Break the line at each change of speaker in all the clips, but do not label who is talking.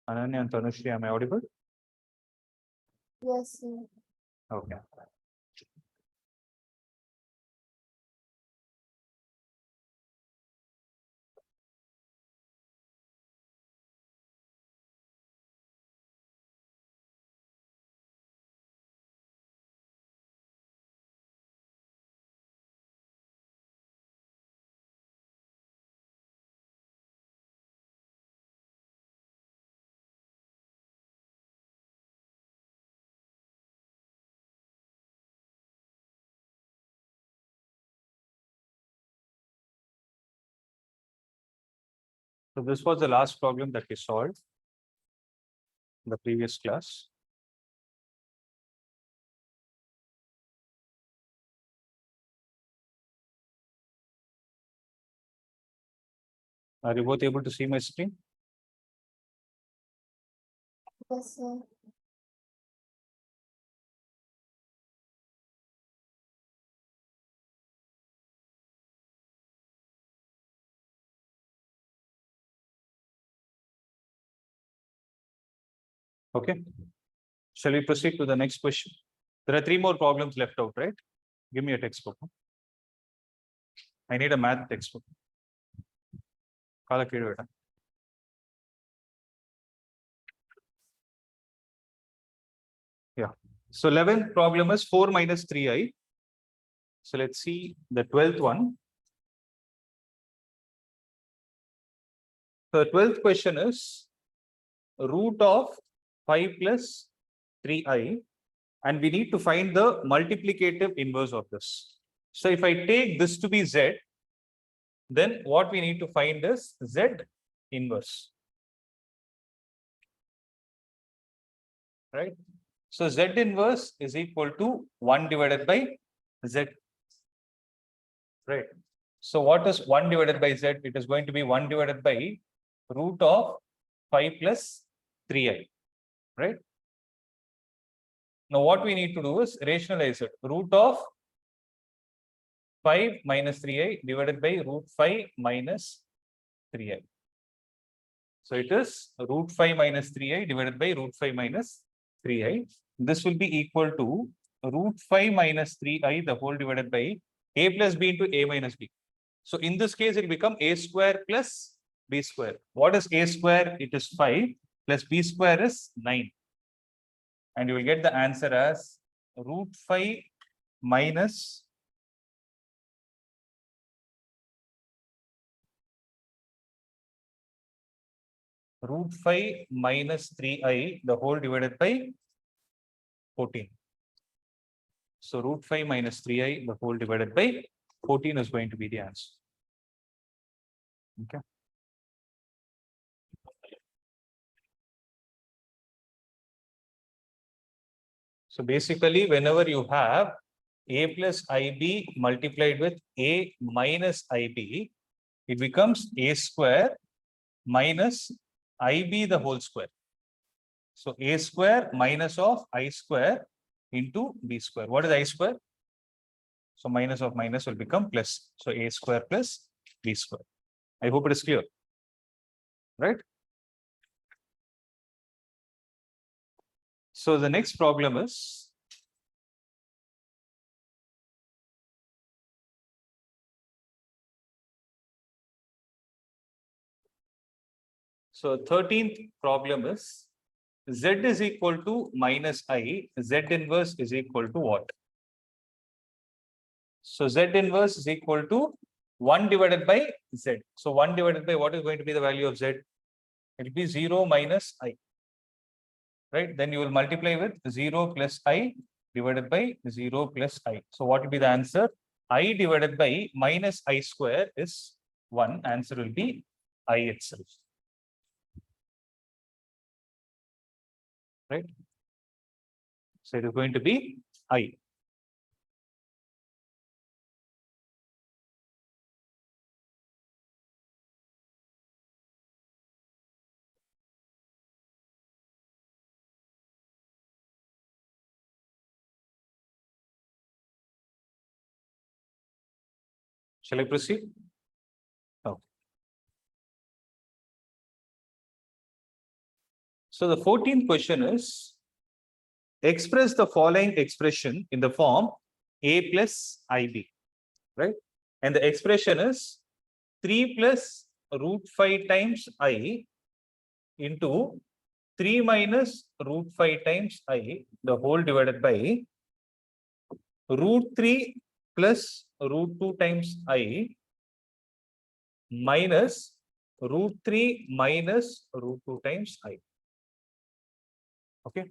Ananya and Tanushree, am I audible?
Yes, sir.
Okay. So this was the last problem that we solved in the previous class. Are you both able to see my screen?
Yes, sir.
Okay. Shall we proceed to the next question? There are 3 more problems left out, right? Give me a textbook. I need a math textbook. Yeah. So 11th problem is 4 minus 3i. So let's see the 12th one. The 12th question is root of 5 plus 3i, and we need to find the multiplicative inverse of this. So if I take this to be z, then what we need to find is z inverse. Right? So z inverse is equal to 1 divided by z. Right. So what is 1 divided by z? It is going to be 1 divided by root of 5 plus 3i. Right. Now what we need to do is rationalize it. Root of 5 minus 3i divided by root 5 minus 3i. So it is root 5 minus 3i divided by root 5 minus 3i. This will be equal to root 5 minus 3i the whole divided by a plus b into a minus b. So in this case, it will become a square plus b square. What is a square? It is 5 plus b square is 9. And you will get the answer as root 5 minus root 5 minus 3i the whole divided by 14. So root 5 minus 3i the whole divided by 14 is going to be the answer. Okay. So basically, whenever you have a plus ib multiplied with a minus ib, it becomes a square minus ib the whole square. So a square minus of I square into b square. What is I square? So minus of minus will become plus. So a square plus b square. I hope it is clear. Right? So the next problem is so 13th problem is z is equal to minus I, z inverse is equal to what? So z inverse is equal to 1 divided by z. So 1 divided by what is going to be the value of z? It will be 0 minus I. Right? Then you will multiply with 0 plus I divided by 0 plus I. So what will be the answer? I divided by minus I square is 1. Answer will be I itself. Right? So it is going to be I. Shall I proceed? Okay. So the 14th question is, express the following expression in the form a plus ib, right? And the expression is 3 plus root 5 times I into 3 minus root 5 times I, the whole divided by root 3 plus root 2 times I minus root 3 minus root 2 times I. Okay.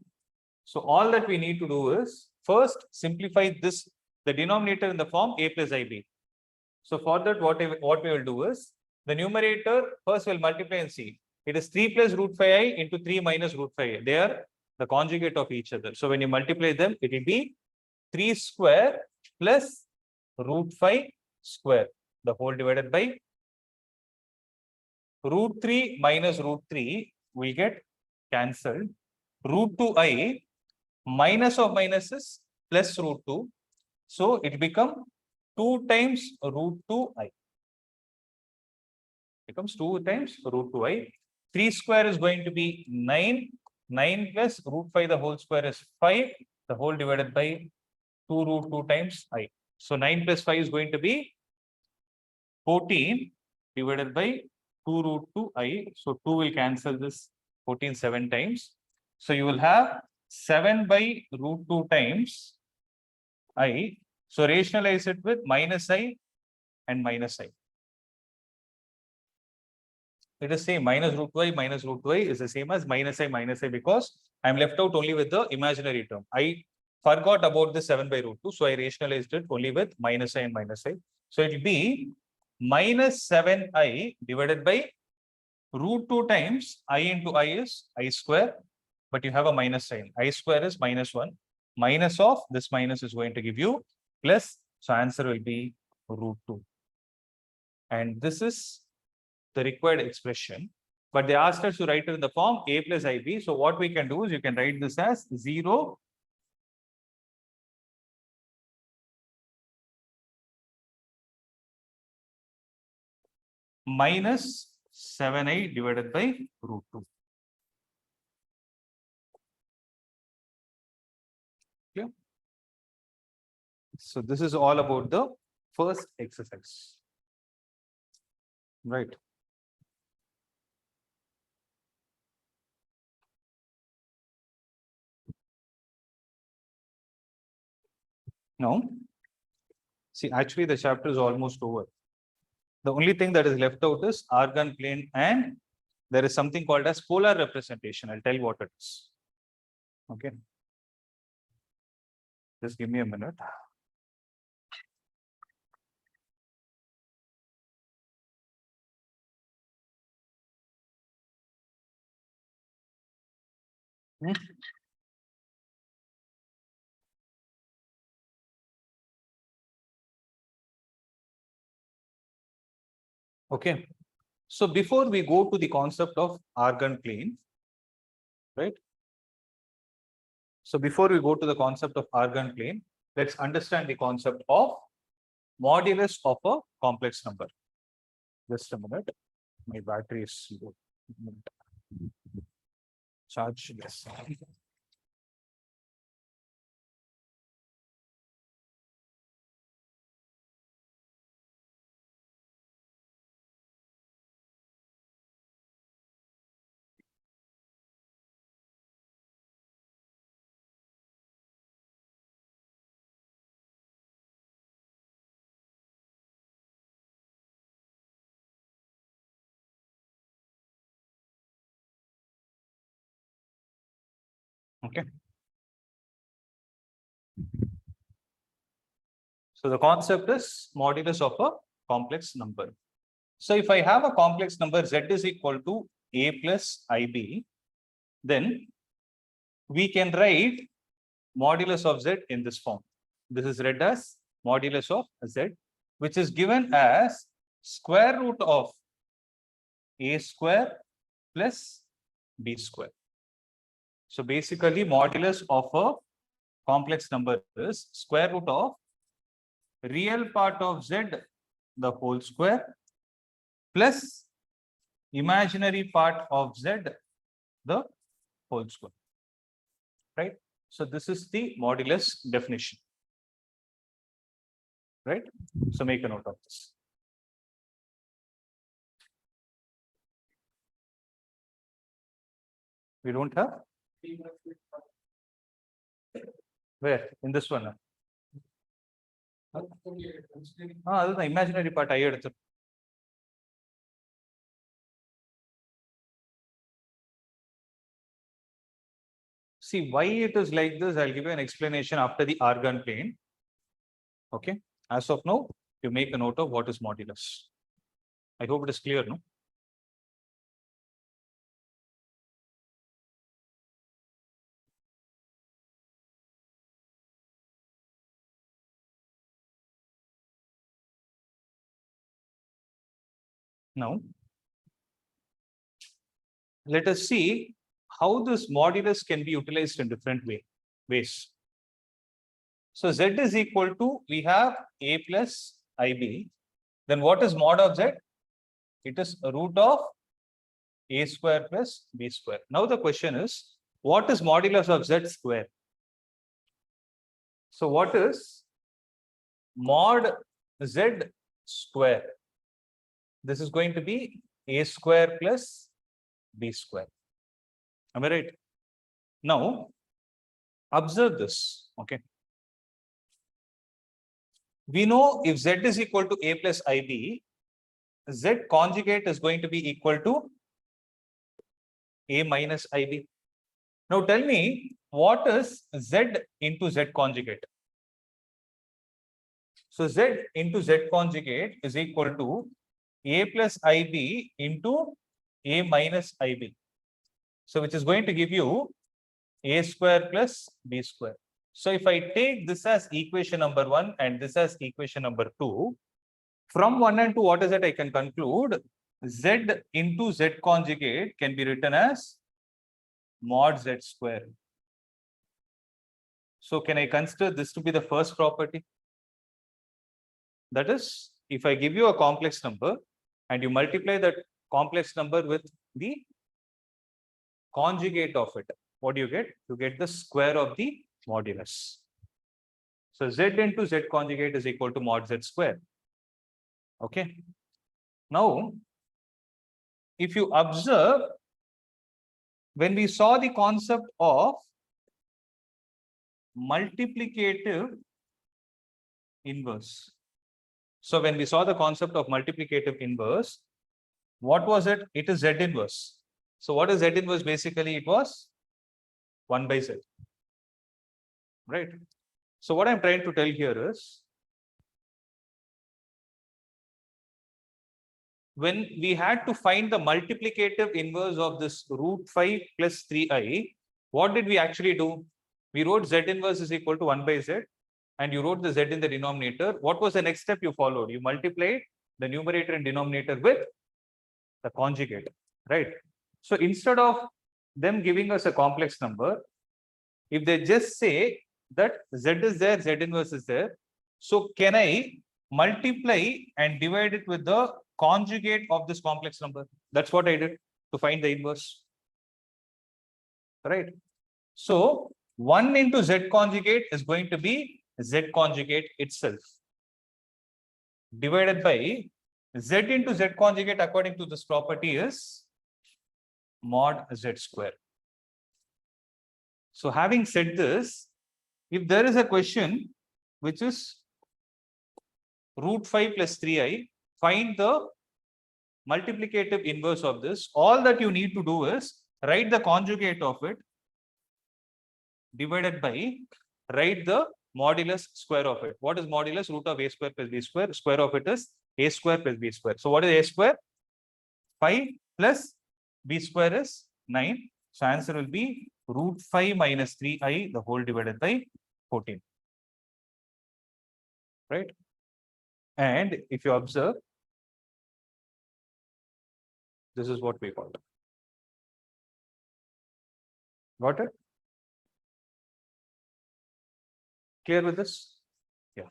So all that we need to do is first simplify this, the denominator in the form a plus ib. So for that, what we will do is the numerator first will multiply and see. It is 3 plus root 5i into 3 minus root 5i. They are the conjugate of each other. So when you multiply them, it will be 3 square plus root 5 square, the whole divided by root 3 minus root 3 will get cancelled. Root 2i minus of minuses plus root 2. So it become 2 times root 2i. Becomes 2 times root 2i. 3 square is going to be 9. 9 plus root 5 the whole square is 5. The whole divided by 2 root 2 times I. So 9 plus 5 is going to be 14 divided by 2 root 2i. So 2 will cancel this 14 7 times. So you will have 7 by root 2 times I. So rationalize it with minus I and minus I. It is same, minus root 2i is the same as minus I because I am left out only with the imaginary term. I forgot about the 7 by root 2. So I rationalized it only with minus I and minus I. So it will be minus 7i divided by root 2 times I into I is I square, but you have a minus sign. I square is minus 1. Minus of this minus is going to give you plus. So answer will be root 2. And this is the required expression. But they asked us to write it in the form a plus ib. So what we can do is you can write this as 0 minus 7i divided by root 2. Okay. So this is all about the first exercise. Right. Now, see, actually the chapter is almost over. The only thing that is left out is Argand plane, and there is something called as polar representation. I'll tell you what it is. Okay. Just give me a minute. Okay. So before we go to the concept of Argand plane, right? So before we go to the concept of Argand plane, let's understand the concept of modulus of a complex number. Just a minute. My battery is low. Charge, yes. Okay. So the concept is modulus of a complex number. So if I have a complex number z is equal to a plus ib, then we can write modulus of z in this form. This is read as modulus of z, which is given as square root of a square plus b square. So basically modulus of a complex number is square root of real part of z the whole square plus imaginary part of z the whole square. Right? So this is the modulus definition. Right? So make a note of this. We don't have? Where? In this one? That's the imaginary part I had. See why it is like this. I'll give you an explanation after the Argand plane. Okay. As of now, you make a note of what is modulus. I hope it is clear, no? Now, let us see how this modulus can be utilized in different ways. So Z is equal to, we have A plus IB. Then what is mod of Z? It is a root of A square plus B square. Now the question is, what is modulus of Z square? So what is mod Z square? This is going to be A square plus B square. Am I right? Now, observe this. Okay. We know if Z is equal to A plus IB, Z conjugate is going to be equal to A minus IB. Now tell me, what is Z into Z conjugate? So Z into Z conjugate is equal to A plus IB into A minus IB. So which is going to give you A square plus B square. So if I take this as equation number 1 and this as equation number 2, from 1 and 2, what is it? I can conclude Z into Z conjugate can be written as mod Z square. So can I consider this to be the first property? That is, if I give you a complex number and you multiply that complex number with the conjugate of it, what do you get? You get the square of the modulus. So Z into Z conjugate is equal to mod Z square. Okay. Now, if you observe, when we saw the concept of multiplicative inverse. So when we saw the concept of multiplicative inverse, what was it? It is Z inverse. So what is Z inverse? Basically, it was 1 by Z. Right? So what I'm trying to tell here is, when we had to find the multiplicative inverse of this root 5 plus 3i, what did we actually do? We wrote Z inverse is equal to 1 by Z, and you wrote the Z in the denominator. What was the next step you followed? You multiplied the numerator and denominator with the conjugate, right? So instead of them giving us a complex number, if they just say that Z is there, Z inverse is there, so can I multiply and divide it with the conjugate of this complex number? That's what I did to find the inverse, right? So 1 into Z conjugate is going to be Z conjugate itself, divided by Z into Z conjugate according to this property is mod Z square. So having said this, if there is a question which is root 5 plus 3i, find the multiplicative inverse of this. All that you need to do is write the conjugate of it divided by, write the modulus square of it. What is modulus? Root of A square plus B square. Square of it is A square plus B square. So what is A square? 5 plus B square is 9. So answer will be root 5 minus 3i the whole divided by 14. Right? And if you observe, this is what we got. Got it? Clear with this? Yeah.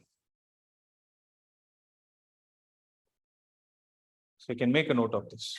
So you can make a note of this.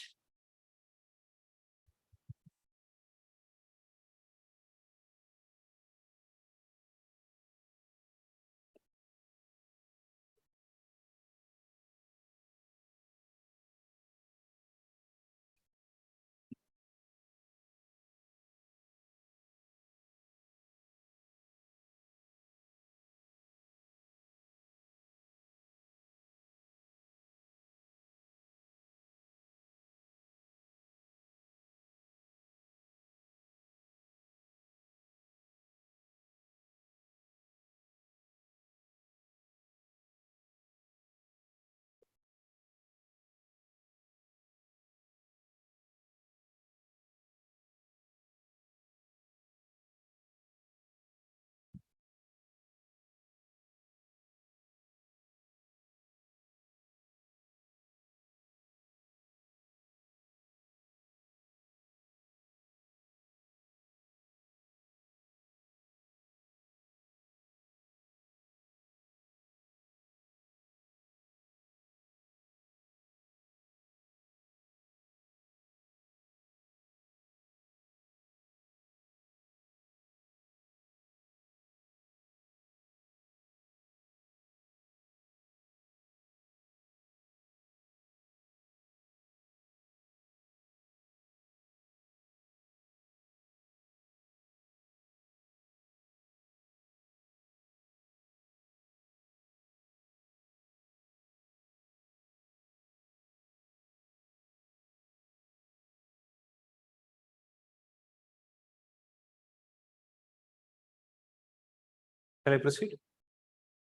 Shall I proceed?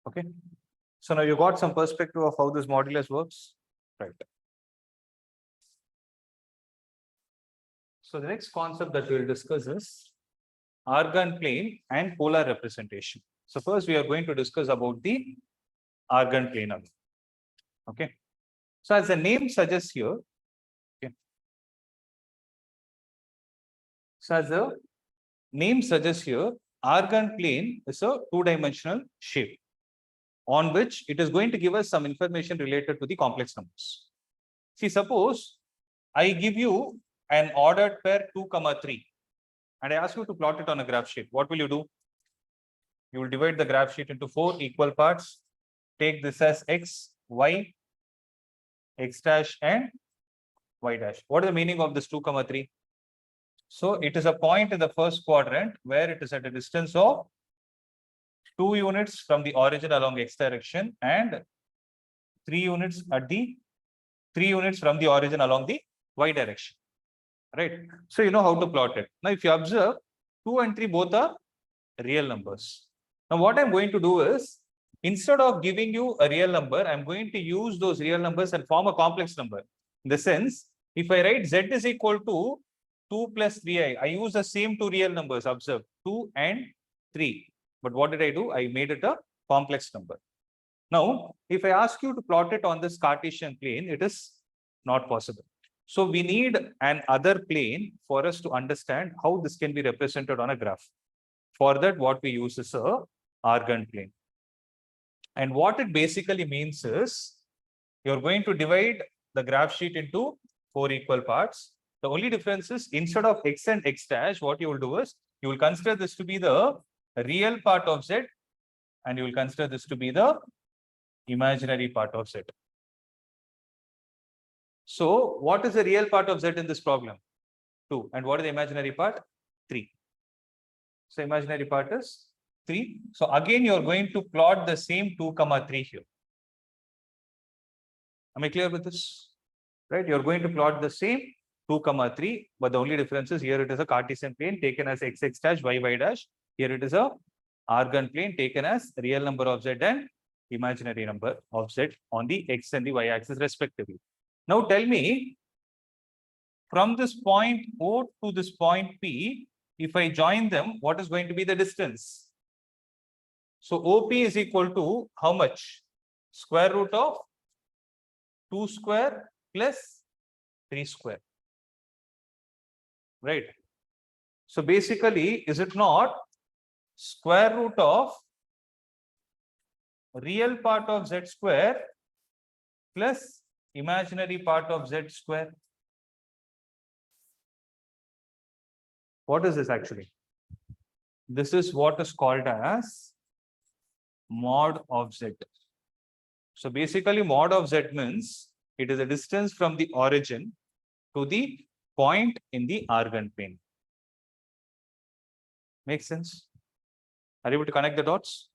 Okay. So now you got some perspective of how this modulus works, right? So the next concept that we will discuss is Argand plane and polar representation. So first we are going to discuss about the Argand planar. Okay. So as the name suggests here, okay. So as the name suggests here, Argand plane is a two-dimensional shape on which it is going to give us some information related to the complex numbers. See, suppose I give you an ordered pair 2, 3, and I ask you to plot it on a graph sheet. What will you do? You will divide the graph sheet into 4 equal parts. Take this as x, y, x dash, and y dash. What is the meaning of this 2, 3? So it is a point in the first quadrant where it is at a distance of 2 units from the origin along x direction and 3 units from the origin along the y direction. Right? So you know how to plot it. Now, if you observe, 2 and 3 both are real numbers. Now, what I'm going to do is, instead of giving you a real number, I'm going to use those real numbers and form a complex number. In the sense, if I write z is equal to 2 plus 3i, I use the same two real numbers, observe, 2 and 3. But what did I do? I made it a complex number. Now, if I ask you to plot it on this Cartesian plane, it is not possible. So we need an other plane for us to understand how this can be represented on a graph. For that, what we use is a Argand plane. And what it basically means is you're going to divide the graph sheet into 4 equal parts. The only difference is instead of x and x dash, what you will do is you will consider this to be the real part of z and you will consider this to be the imaginary part of z. So what is the real part of z in this problem? 2. And what is the imaginary part? 3. So imaginary part is 3. So again, you're going to plot the same 2, 3 here. Am I clear with this? Right? You're going to plot the same 2, 3, but the only difference is here it is a Cartesian plane taken as x dash, y dash. Here it is a Argand plane taken as real number of z and imaginary number of z on the x and the y axis respectively. Now tell me, from this point O to this point P, if I join them, what is going to be the distance? So OP is equal to how much? Square root of 2 square plus 3 square. Right. So basically, is it not square root of real part of z square plus imaginary part of z square? What is this actually? This is what is called as mod of z. So basically, mod of z means it is a distance from the origin to the point in the Argand plane. Makes sense? Are you able to connect the dots?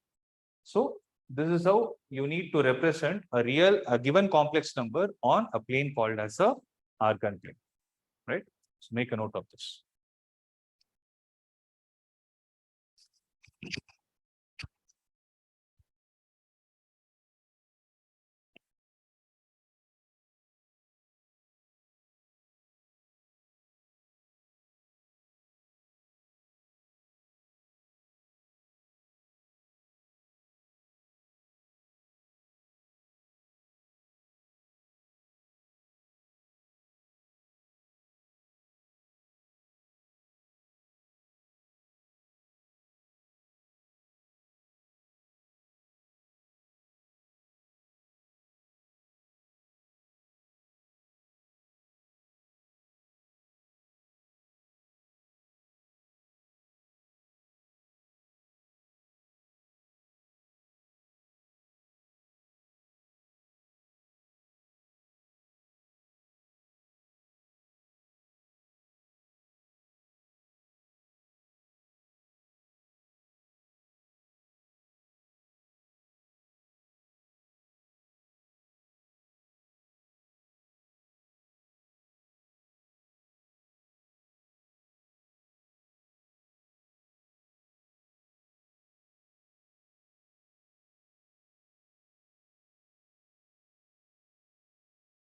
So this is how you need to represent a given complex number on a plane called as a Argand plane. Right? So make a note of this.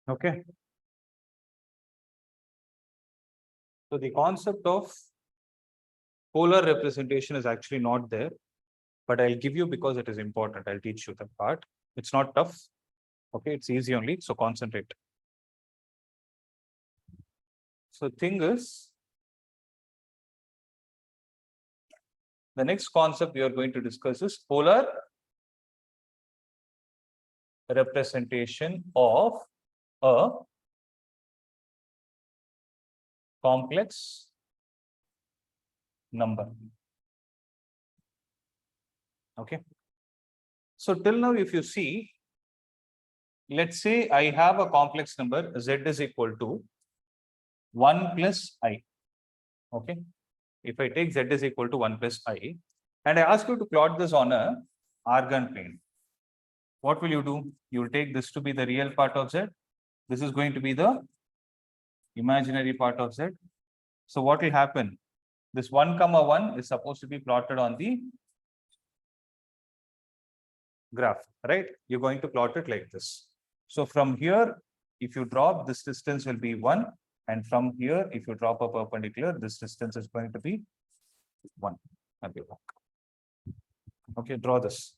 Okay. So the concept of polar representation is actually not there, but I'll give you because it is important. I'll teach you that part. It's not tough. Okay, it's easy only. So concentrate. So thing is, the next concept we are going to discuss is polar representation of a complex number. Okay. So till now, if you see, let's say I have a complex number, z is equal to 1 plus I. Okay. If I take z is equal to 1 plus I, and I ask you to plot this on a Argand plane, what will you do? You will take this to be the real part of z. This is going to be the imaginary part of z. So what will happen? This 1 comma 1 is supposed to be plotted on the graph, right? You're going to plot it like this. So from here, if you drop, this distance will be 1. And from here, if you drop a perpendicular, this distance is going to be 1. Okay, draw this.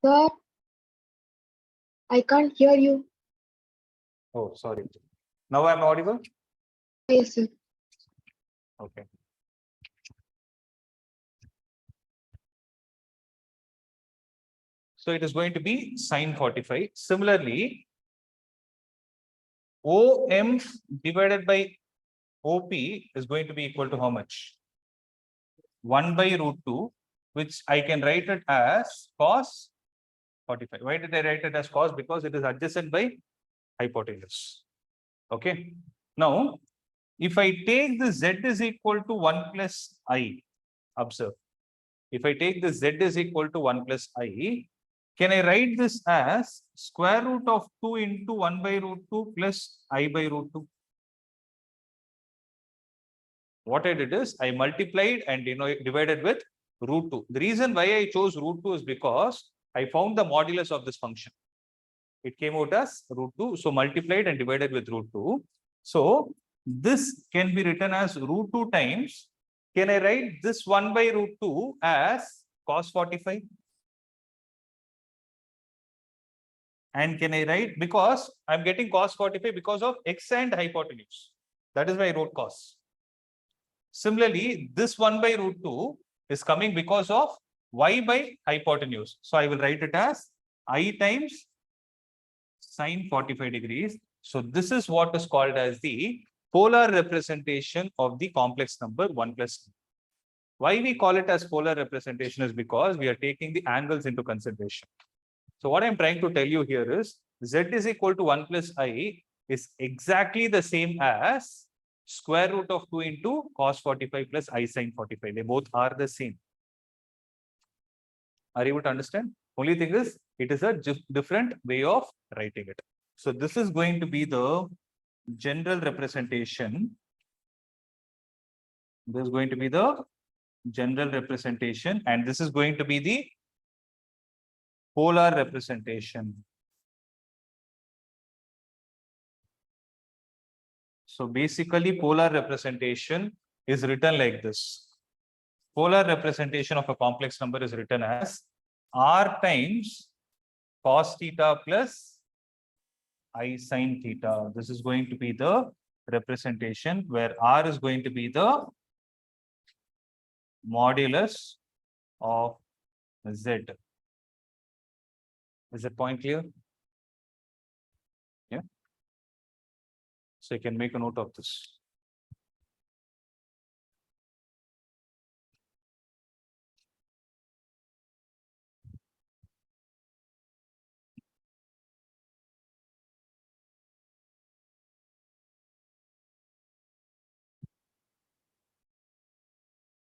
Sir, I can't hear you.
Oh, sorry. Now I'm audible?
Yes, sir.
Okay. So it is going to be sine 45. Similarly, OM divided by OP is going to be equal to how much? 1 by root 2, which I can write it as cos 45. Why did I write it as cos? Because it is adjacent by hypotenuse. Okay. Now, if I take the z is equal to 1 plus I, observe. If I take the z is equal to 1 plus I, can I write this as square root of 2 into 1 by root 2 plus I by root 2? What I did is I multiplied and divided with root 2. The reason why I chose root 2 is because I found the modulus of this function. It came out as root 2. So multiplied and divided with root 2. So this can be written as root 2 times. Can I write this 1 by root 2 as cos 45? And can I write, because I'm getting cos 45 because of x and hypotenuse. That is why I wrote cos. Similarly, this 1 by root 2 is coming because of y by hypotenuse. So I will write it as I times sine 45 degrees. So this is what is called as the polar representation of the complex number 1 plus 2. Why we call it as polar representation is because we are taking the angles into consideration. So what I'm trying to tell you here is z is equal to 1 plus I is exactly the same as square root of 2 into cos 45 plus I sine 45. They both are the same. Are you able to understand? Only thing is, it is a different way of writing it. So this is going to be the general representation. This is going to be the general representation, and this is going to be the polar representation. So basically, polar representation is written like this. Polar representation of a complex number is written as r times cos theta plus I sin theta. This is going to be the representation where r is going to be the modulus of z. Is that point clear? Yeah. So you can make a note of this.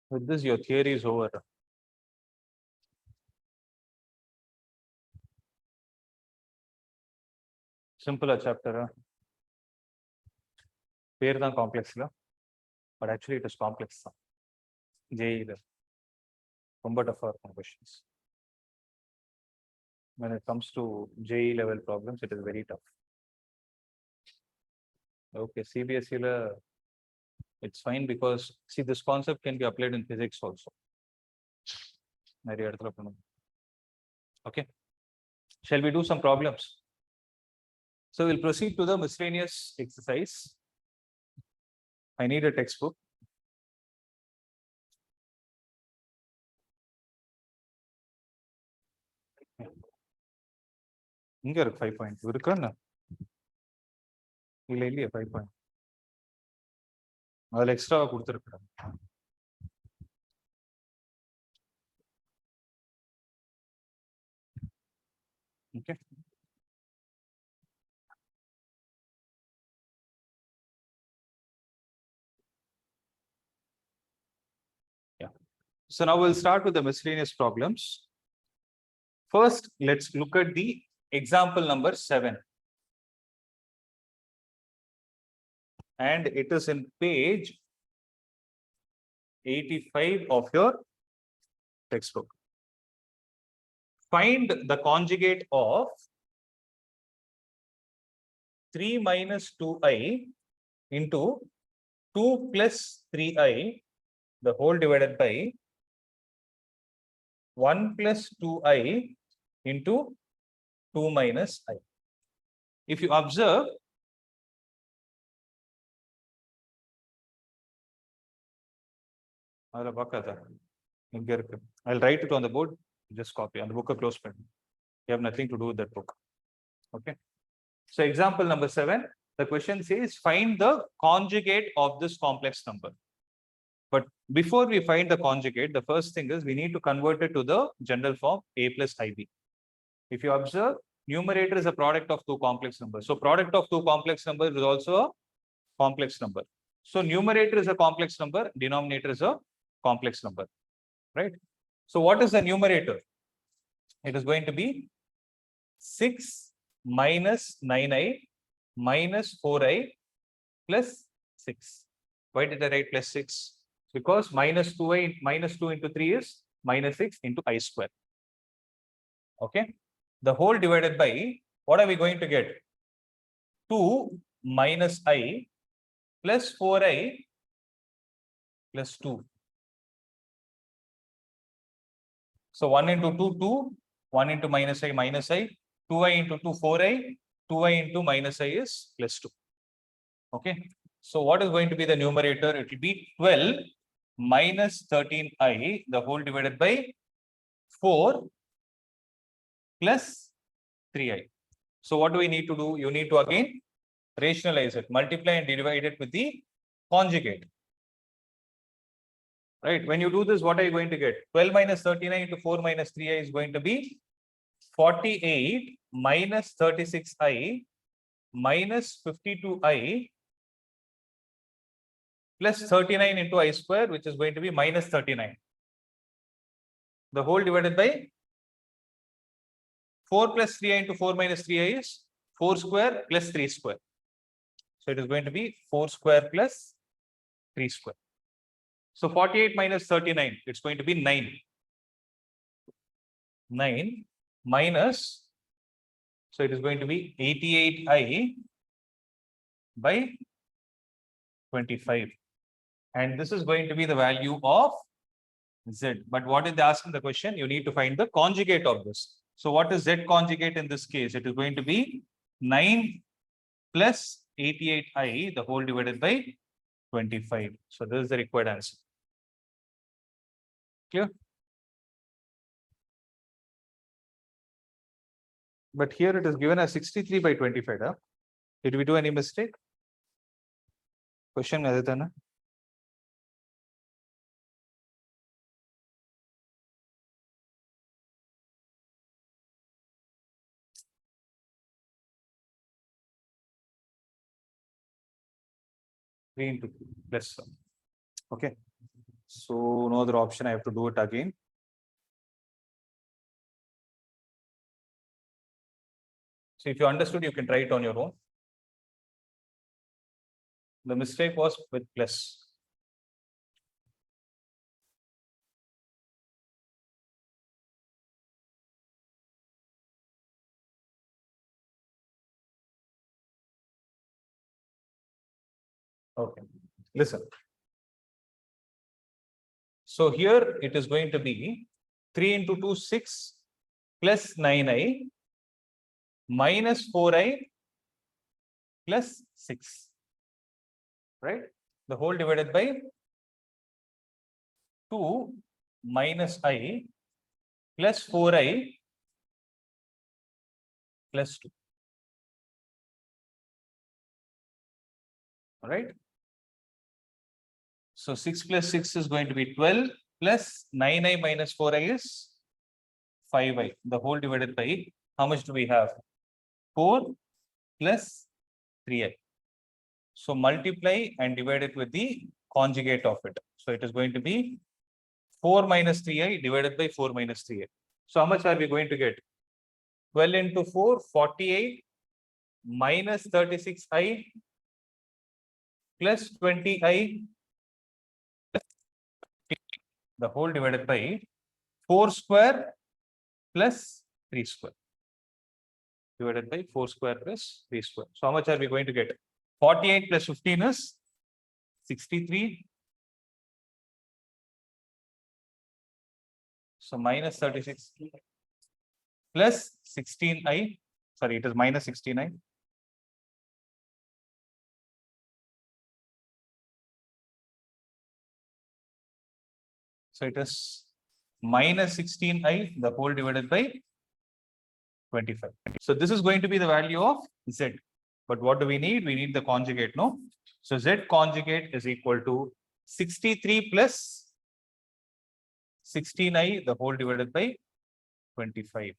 With this, your theory is over. Simple chapter. Pair than complex, but actually it is complex. JEE. But of our questions. When it comes to JEE level problems, it is very tough. Okay, CBSE, it's fine because see, this concept can be applied in physics also. Okay, shall we do some problems? So we'll proceed to the miscellaneous exercise. I need a textbook. இங்க இருக்கு 5 point இருக்குன்னா இல்ல இல்லையா 5 point அதுல எக்ஸ்ட்ராவா கொடுத்திருக்காங்க. Okay. Yeah. So now we'll start with the miscellaneous problems. First, let's look at the example number 7. And it is in page 85 of your textbook. Find the conjugate of 3 minus 2i into 2 plus 3i, the whole divided by 1 plus 2i into 2 minus I. If you observe, I'll write it on the board, just copy on the book, close friend. You have nothing to do with that book. Okay. So example number 7, the question says find the conjugate of this complex number. But before we find the conjugate, the first thing is we need to convert it to the general form a plus ib. If you observe, numerator is a product of two complex numbers. So product of two complex numbers is also a complex number. So numerator is a complex number, denominator is a complex number, right? So what is the numerator? It is going to be 6 minus 9i minus 4i plus 6. Why did I write plus 6? Because minus 2i minus 2 into 3 is minus 6 into I square. Okay. The whole divided by, what are we going to get? 2 minus I plus 4i plus 2. So 1 into 2, 2, 1 into minus I, 2i into 2, 4i, 2i into minus I is plus 2. Okay. So what is going to be the numerator? It will be 12 minus 13i, the whole divided by 4 plus 3i. So what do we need to do? You need to again rationalize it, multiply and divide it with the conjugate. Right? When you do this, what are you going to get? 12 minus 39 into 4 minus 3i is going to be 48 minus 36i minus 52i plus 39 into I square, which is going to be minus 39. The whole divided by 4 plus 3i into 4 minus 3i is 4 square plus 3 square. So it is going to be 4 square plus 3 square. So 48 minus 39, it's going to be 9. 9 minus, so it is going to be 88i by 25. And this is going to be the value of z. But what is they asking the question? You need to find the conjugate of this. So what is z conjugate in this case? It is going to be 9 plus 88i, the whole divided by 25. So this is the required answer. Clear? But here it is given as 63 by 25. Huh? Did we do any mistake? Question Aditana? Three into two plus one. Okay. So no other option. I have to do it again. So if you understood, you can try it on your own. The mistake was with plus. Okay, listen. So here it is going to be 3 into 2, 6 plus 9i minus 4i plus 6. Right? The whole divided by 2 minus I plus 4i plus 2. All right. So 6 plus 6 is going to be 12 plus 9i minus 4i is 5i. The whole divided by, how much do we have? 4 plus 3i. So multiply and divide it with the conjugate of it. So it is going to be 4 minus 3i divided by 4 minus 3i. So how much are we going to get? 12 into 4, 48 minus 36i plus 20i, the whole divided by 4 square plus 3 square. Divided by 4 square plus 3 square. So how much are we going to get? 48 plus 15 is 63. So minus 36 plus 16i. Sorry, it is minus 69. So it is minus 16i, the whole divided by 25. So this is going to be the value of z. But what do we need? We need the conjugate, no? So z conjugate is equal to 63 plus 16i, the whole divided by 25.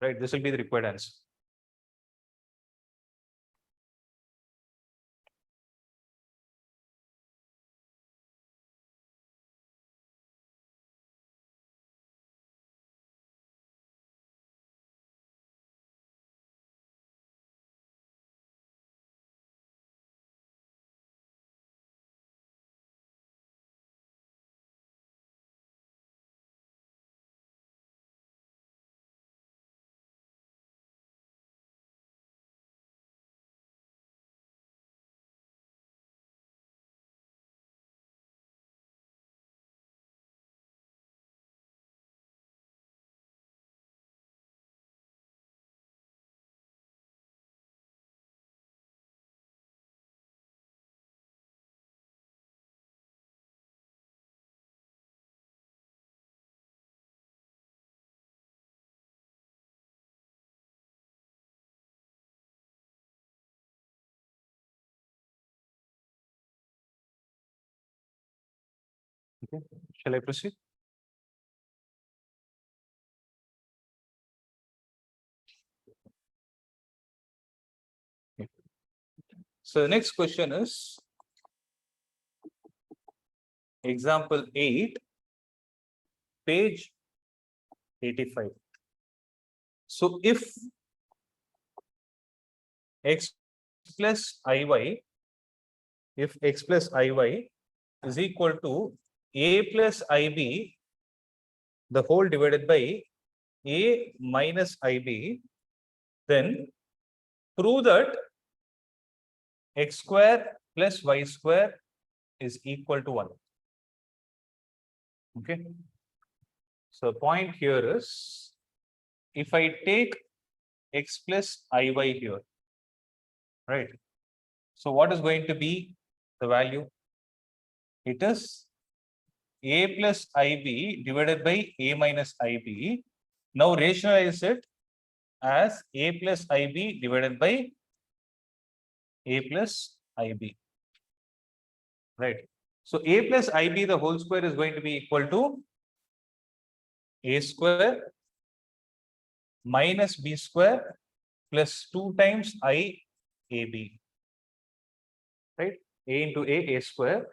Right? This will be the required answer. Okay, shall I proceed? Okay. So the next question is example 8, page 85. So if x plus iy, if x plus iy is equal to a plus ib, the whole divided by a minus ib, then prove that x square plus y square is equal to 1. Okay. So point here is, if I take x plus iy here, right? So what is going to be the value? It is a plus ib divided by a minus ib. Now rationalize it as a plus ib divided by a plus ib. Right. So a plus ib the whole square is going to be equal to a square minus b square plus 2 times I ab. Right. A into a square.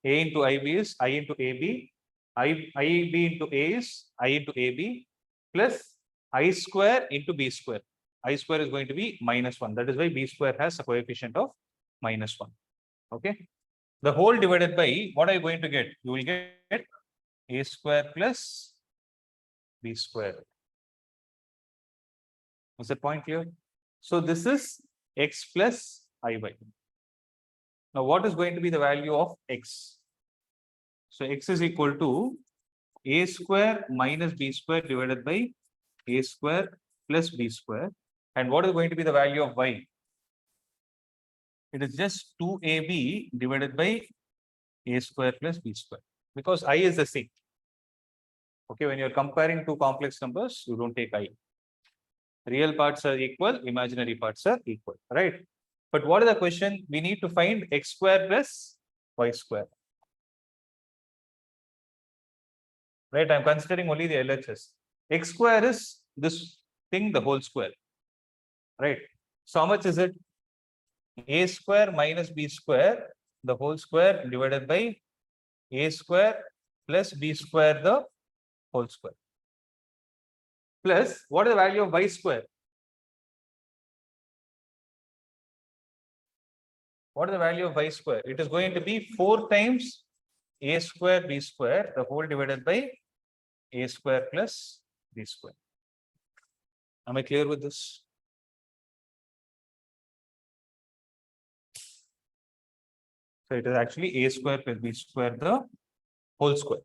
A into ib is I into ab. IB into a is I into ab plus I square into b square. I square is going to be -1. That is why b square has a coefficient of -1. Okay. The whole divided by, what are you going to get? You will get a square plus b square. Is that point clear? So this is x plus iy. Now what is going to be the value of x? So x is equal to a square minus b square divided by a square plus b square. And what is going to be the value of y? It is just 2ab divided by a square plus b square, because I is the same. Okay, when you're comparing two complex numbers, you don't take I. Real parts are equal, imaginary parts are equal, right? But what is the question? We need to find x square plus y square. Right, I'm considering only the LHS. X square is this thing, the whole square. Right. So how much is it? A square minus b square, the whole square divided by a square plus b square, the whole square. Plus, what is the value of y square? What is the value of y square? It is going to be 4 times a square b square, the whole divided by a square plus b square. Am I clear with this? So it is actually a square plus b square, the whole square.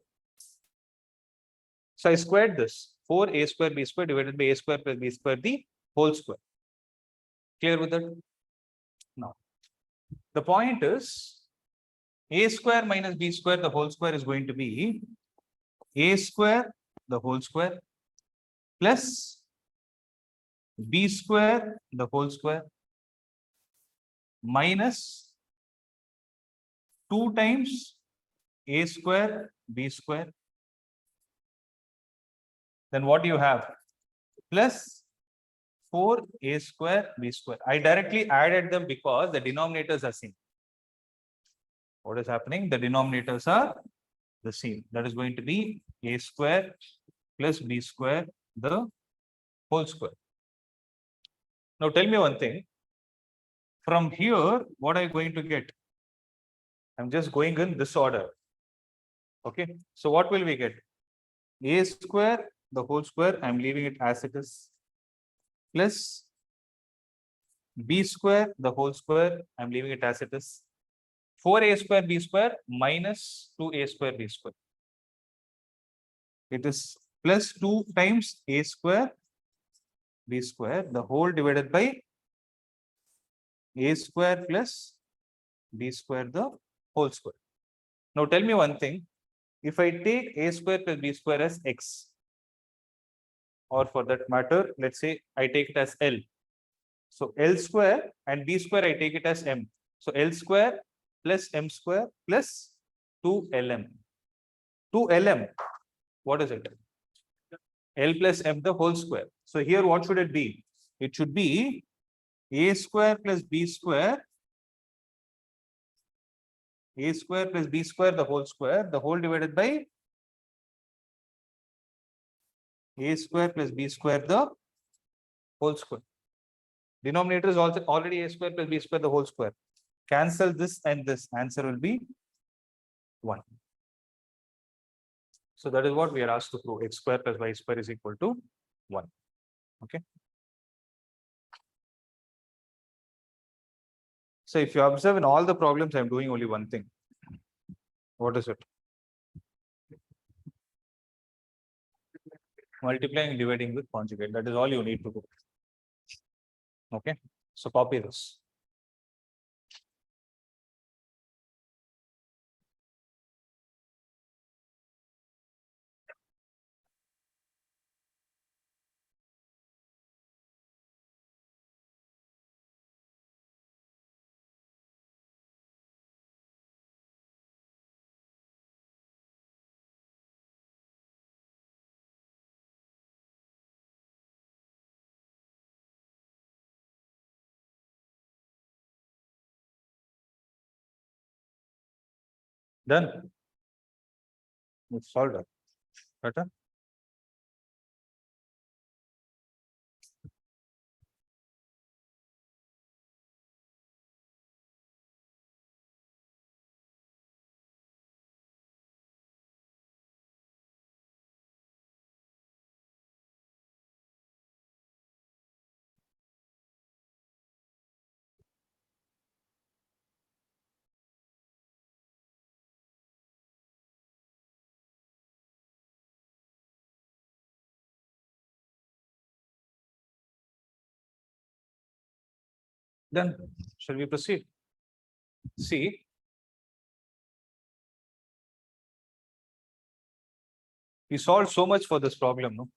So I squared this. 4a square b square divided by a square plus b square, the whole square. Clear with that? Now, the point is, a square minus b square, the whole square is going to be a square, the whole square, plus b square, the whole square, minus 2 times a square, b square. Then what do you have? Plus 4a square, b square. I directly added them because the denominators are same. What is happening? The denominators are the same. That is going to be a square plus b square, the whole square. Now tell me one thing. From here, what are you going to get? I'm just going in this order. Okay. So what will we get? A square, the whole square, I'm leaving it as it is, plus b square, the whole square, I'm leaving it as it is, 4a square b square minus 2a square b square. It is plus 2 times a square b square, the whole divided by a square plus b square, the whole square. Now tell me one thing. If I take a square plus b square as x, or for that matter, let's say I take it as L. So L square and b square, I take it as m. So L square plus m square plus 2lm. to Lm. What is it? L plus m the whole square. So here what should it be? It should be a square plus b square, a square plus b square the whole divided by a square plus b square the whole square. Denominator is also already a square plus b square the whole square. Cancel this and this. Answer will be 1. So that is what we are asked to prove. X square plus y square is equal to 1. Okay. So if you observe in all the problems, I'm doing only one thing. What is it? Multiplying and dividing with conjugate. That is all you need to do. Okay. So copy this. Done. It's solved. Better. Done. Shall we proceed? See, we solved so much for this problem, no?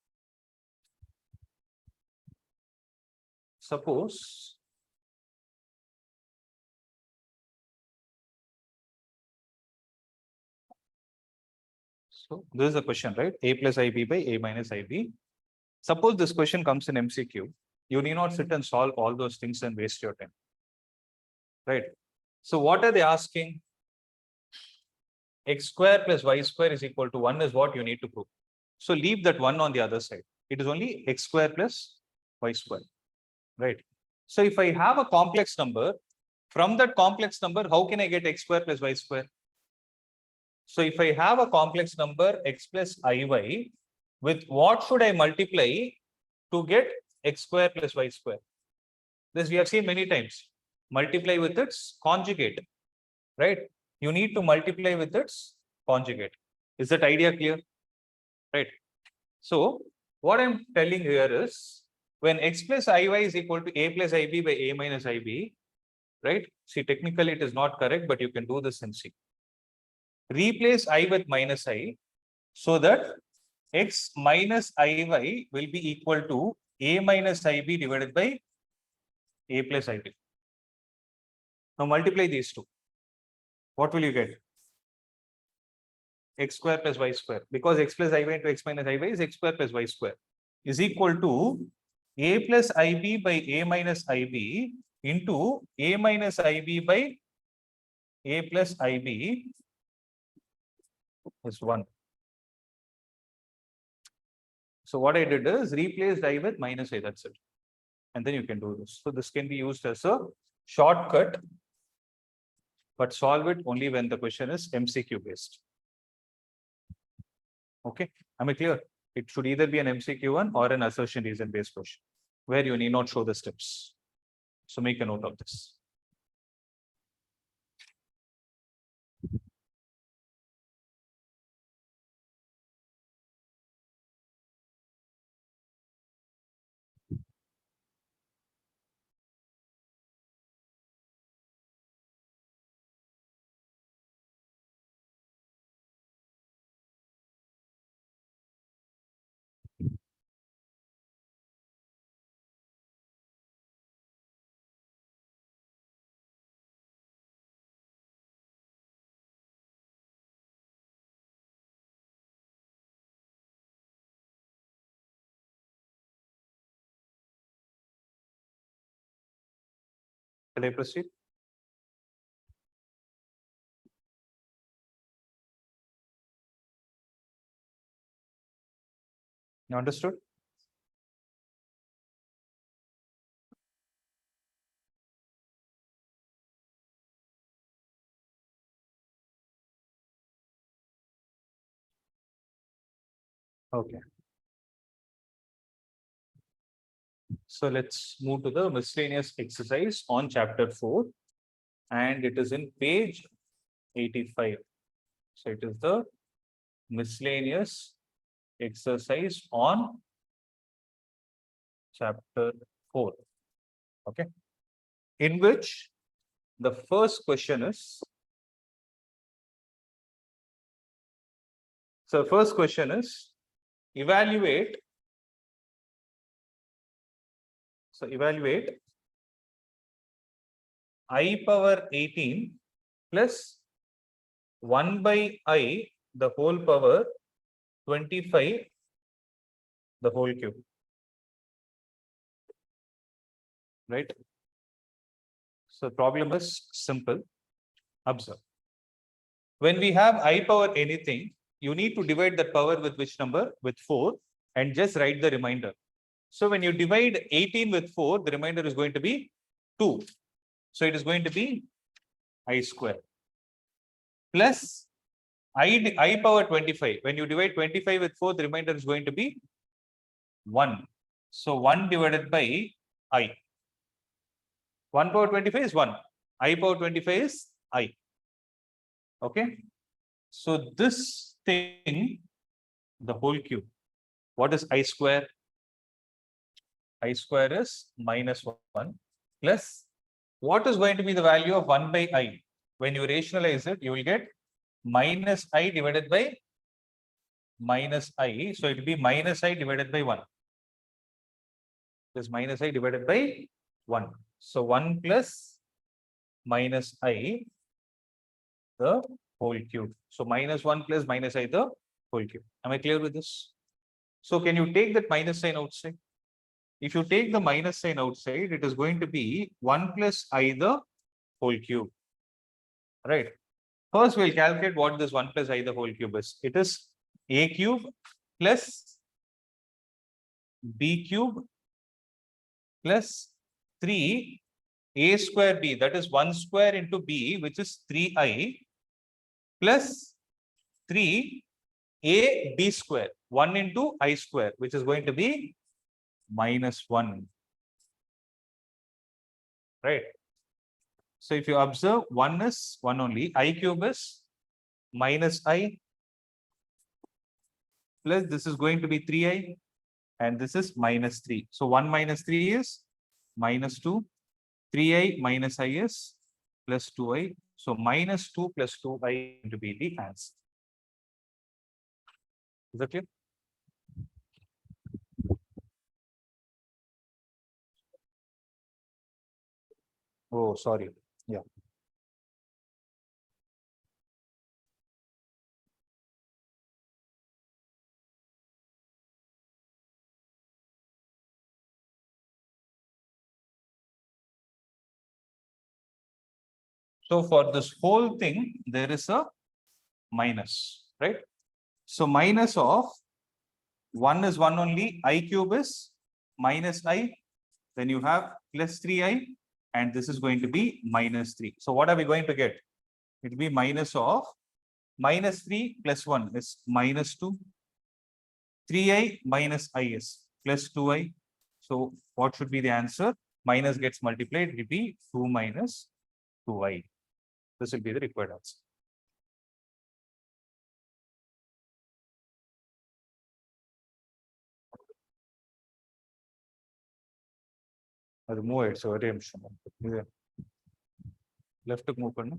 Suppose so this is the question, right? A plus IB by A minus IB. Suppose this question comes in MCQ. You need not sit and solve all those things and waste your time. Right? So what are they asking? X square plus y square is equal to 1 is what you need to prove. So leave that 1 on the other side. It is only x square plus y square. Right? So if I have a complex number, from that complex number, how can I get x square plus y square? So if I have a complex number x plus iy, with what should I multiply to get x square plus y square? This we have seen many times. Multiply with its conjugate, right? You need to multiply with its conjugate. Is that idea clear? Right. So what I'm telling here is when x plus iy is equal to a plus ib by a minus ib, right? See, technically it is not correct, but you can do this and see. Replace I with minus I so that x minus iy will be equal to a minus ib divided by a plus ib. Now multiply these two. What will you get? X square plus y square, because x plus iy into x minus iy is x square plus y square, is equal to a plus ib by a minus ib into a minus ib by a plus ib is 1. So what I did is replaced I with minus I, that's it. And then you can do this. So this can be used as a shortcut, but solve it only when the question is MCQ based. Okay, am I clear? It should either be an MCQ one or an assertion reason based question where you need not show the steps. So make a note of this. Shall I proceed? You understood? Okay. So let's move to the miscellaneous exercise on chapter 4, and it is in page 85. So it is the miscellaneous exercise on chapter 4. Okay. In which the first question is, so first question is evaluate. So evaluate I power 18 plus 1 by I the whole power 25 the whole cube. Right? So problem is simple. Observe. When we have I power anything, you need to divide that power with which number? With 4, and just write the remainder. So when you divide 18 with 4, the remainder is going to be 2. So it is going to be I square plus I power 25. When you divide 25 with 4, the remainder is going to be 1. So 1 divided by I. 1 power 25 is 1. I power 25 is I. Okay. So this thing, the whole cube. What is I square? I square is minus 1 plus what is going to be the value of 1 by I? When you rationalize it, you will get minus I divided by minus I. So it will be minus I divided by 1. This minus I divided by 1. So 1 plus minus I the whole cube. So minus 1 plus minus I the whole cube. Am I clear with this? So can you take that minus sign outside? If you take the minus sign outside, it is going to be 1 plus I the whole cube. Right. First, we'll calculate what this 1 plus I the whole cube is. It is A cube plus B cube plus 3 A square B. That is 1 square into B, which is 3I plus 3 A B square. 1 into I square, which is going to be minus 1. Right. So if you observe, 1 is 1 only. I cube is minus I plus this is going to be 3I and this is minus 3. So 1 minus 3 is minus 2. 3I minus I is plus 2I. So minus 2 plus 2I to be the answer. Is that clear? Oh, sorry. Yeah. So for this whole thing, there is a minus, right? So minus of 1 is 1 only, I cube is minus I, then you have plus 3I, and this is going to be minus 3. So what are we going to get? It will be minus of minus 3 plus 1 is minus 2. 3I minus I is plus 2I. So what should be the answer? Minus gets multiplied, it will be 2 minus 2I. This will be the required answer. ಅದು move ಆಯ್ತು ಒರೇ ನಿಮಿಷ ಇದು left move பண்ணு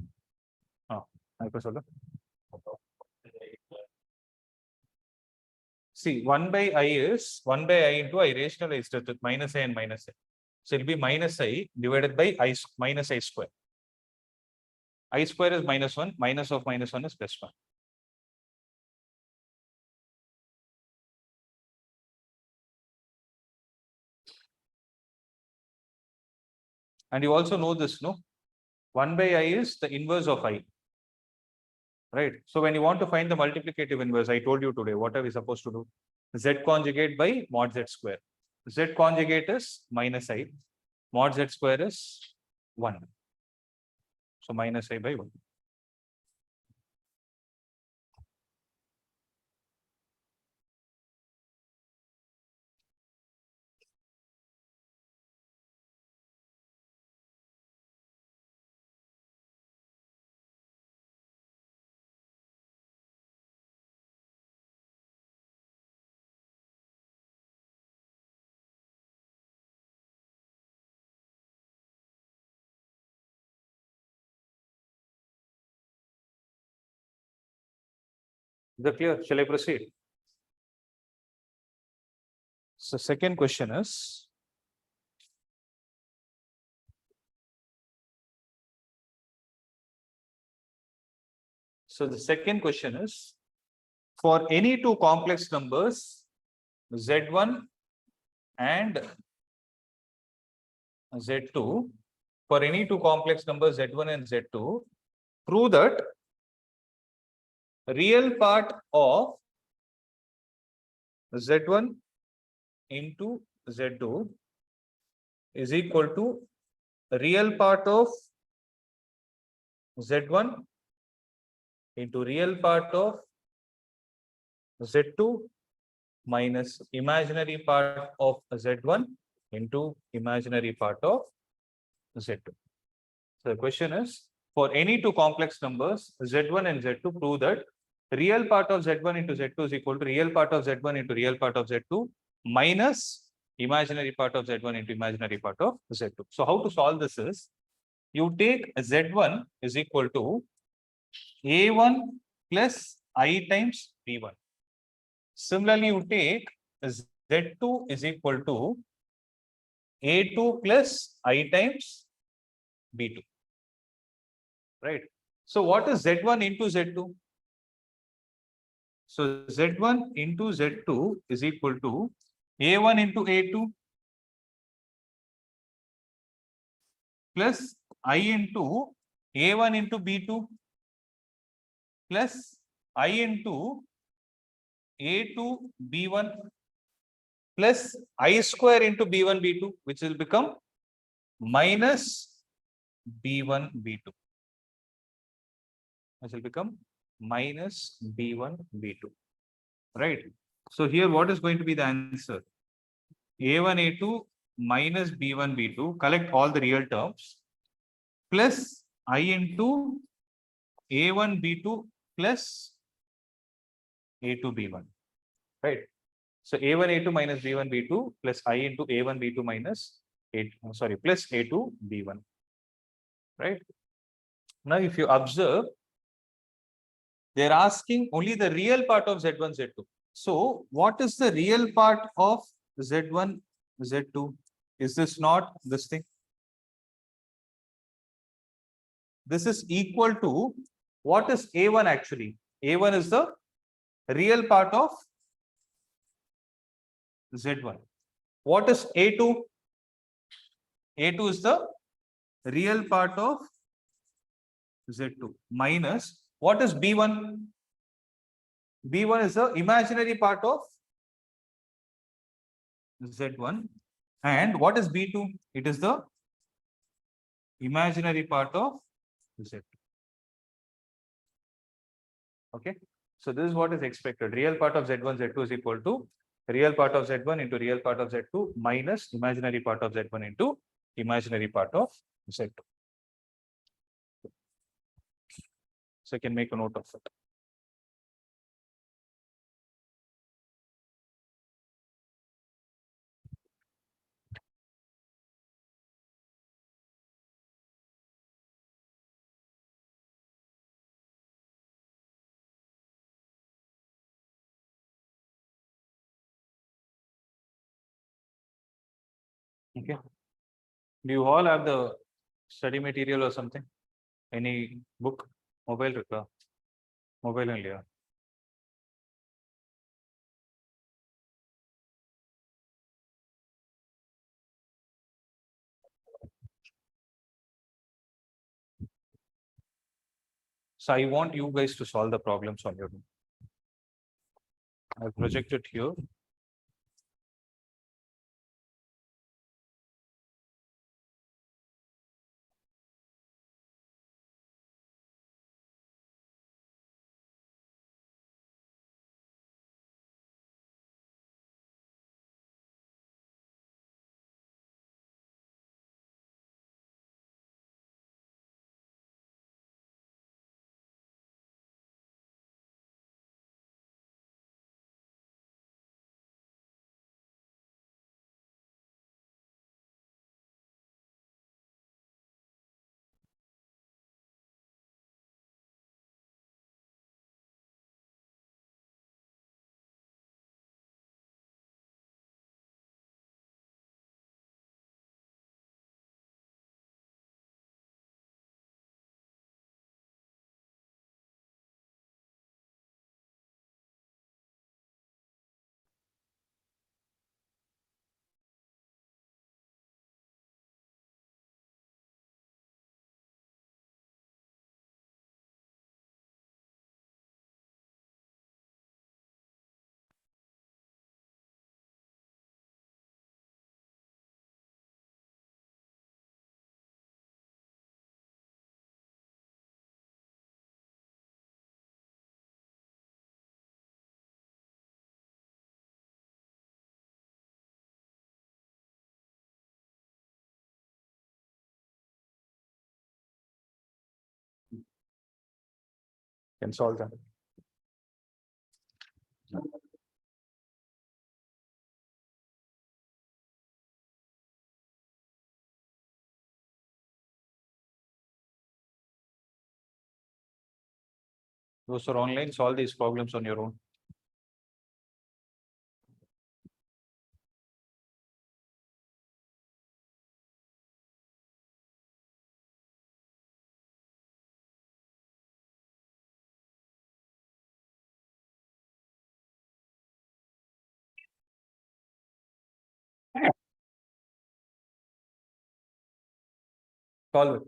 இப்போ சொல்லு. See, 1 by I is 1 by I into I rationalized it with minus I and minus I. So it will be minus I divided by I minus I square. I square is minus 1, minus of minus 1 is plus 1. And you also know this, no? 1 by I is the inverse of I. Right. So when you want to find the multiplicative inverse, I told you today, what are we supposed to do? Z conjugate by mod Z square. Z conjugate is minus I. Mod Z square is 1. So minus I by 1. Is that clear? Shall I proceed? So second question is, so the second question is, for any two complex numbers, Z1 and Z2, for any two complex numbers Z1 and Z2, prove that real part of Z1 into Z2 is equal to real part of Z1 into real part of Z2 minus imaginary part of Z1 into imaginary part of Z2. So the question is, for any two complex numbers Z1 and Z2, prove that real part of Z1 into Z2 is equal to real part of Z1 into real part of Z2 minus imaginary part of Z1 into imaginary part of Z2. So how to solve this is, you take Z1 is equal to A1 plus I times B1. Similarly, you take Z2 is equal to A2 plus I times B2. Right. So what is Z1 into Z2? So Z1 into Z2 is equal to A1 into A2 plus I into A1 into B2 plus I into A2 B1 plus I square into B1 B2, which will become minus B1 B2. Which will become minus B1 B2. Right. So here what is going to be the answer? A1 A2 minus B1 B2, collect all the real terms, plus I into A1 B2 plus A2 B1. Right. So A1 A2 minus B1 B2 plus I into A1 B2 minus plus A2 B1. Right. Now if you observe, they're asking only the real part of Z1 Z2. So what is the real part of Z1 Z2? Is this not this thing? This is equal to, what is A1 actually? A1 is the real part of Z1. What is A2? A2 is the real part of Z2 minus, what is B1? B1 is the imaginary part of Z1. And what is B2? It is the imaginary part of Z2. Okay. So this is what is expected. Real part of Z1, Z2 is equal to real part of Z1 into real part of Z2 minus imaginary part of Z1 into imaginary part of Z2. So I can make a note of it. Okay. Do you all have the study material or something? Any book? Mobile record? Mobile only. Yeah. So I want you guys to solve the problems on your own. I'll project it here. Can solve that. Those are online, solve these problems on your own. Solve it.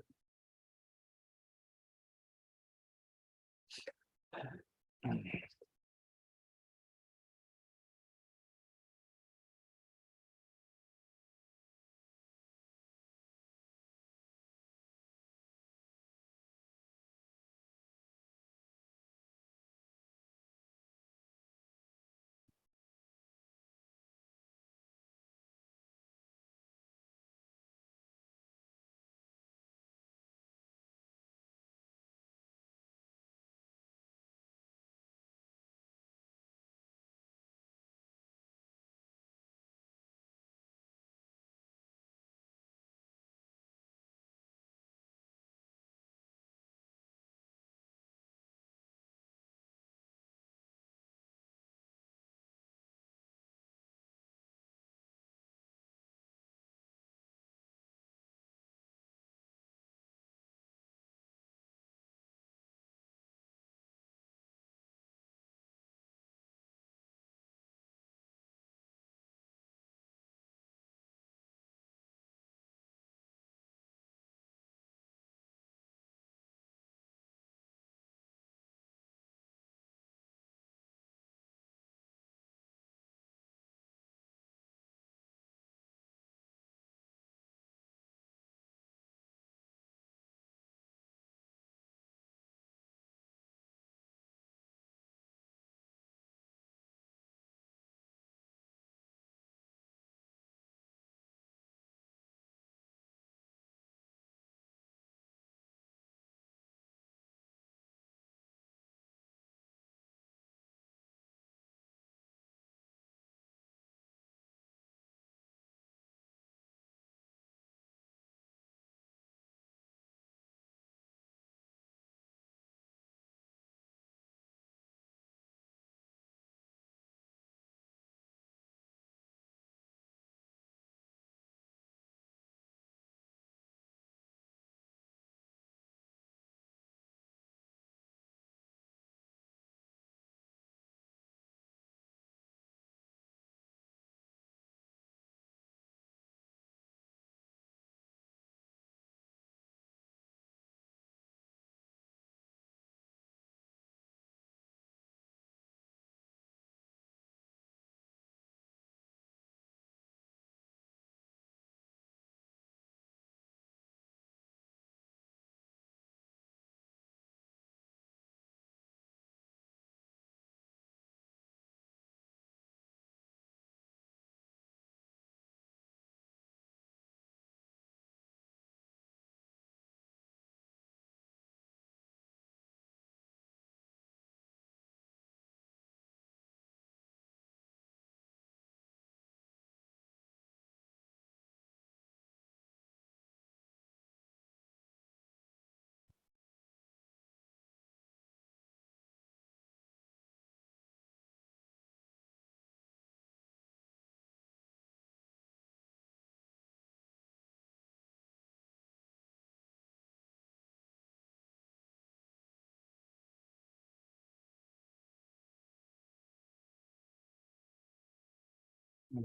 Call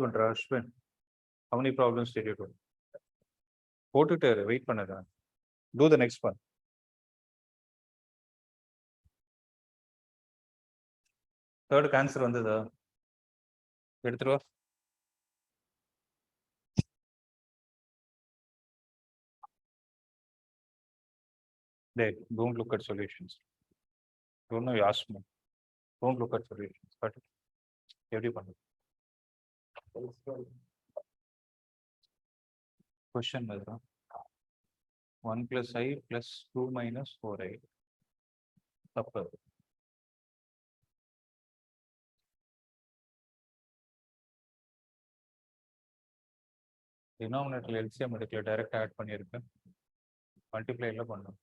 பண்ற Ashwin. How many problems did you do? போட்டுட்டு wait பண்ணுங்க. Do the next one. Third answer வந்ததா? எடுத்துட்டு வா. Hey, don't look at solutions. Don't know you ask me. Don't look at solutions. But எப்படி பண்ணு? Question அதுதான். 1 plus I plus 2 minus 4I. தப்பு. டினாமினேட்டர்ல LCM எடுக்கல, டைரக்ட் ஆட் பண்ணியிருக்கேன். மல்டிப்ளைல பண்ணும்.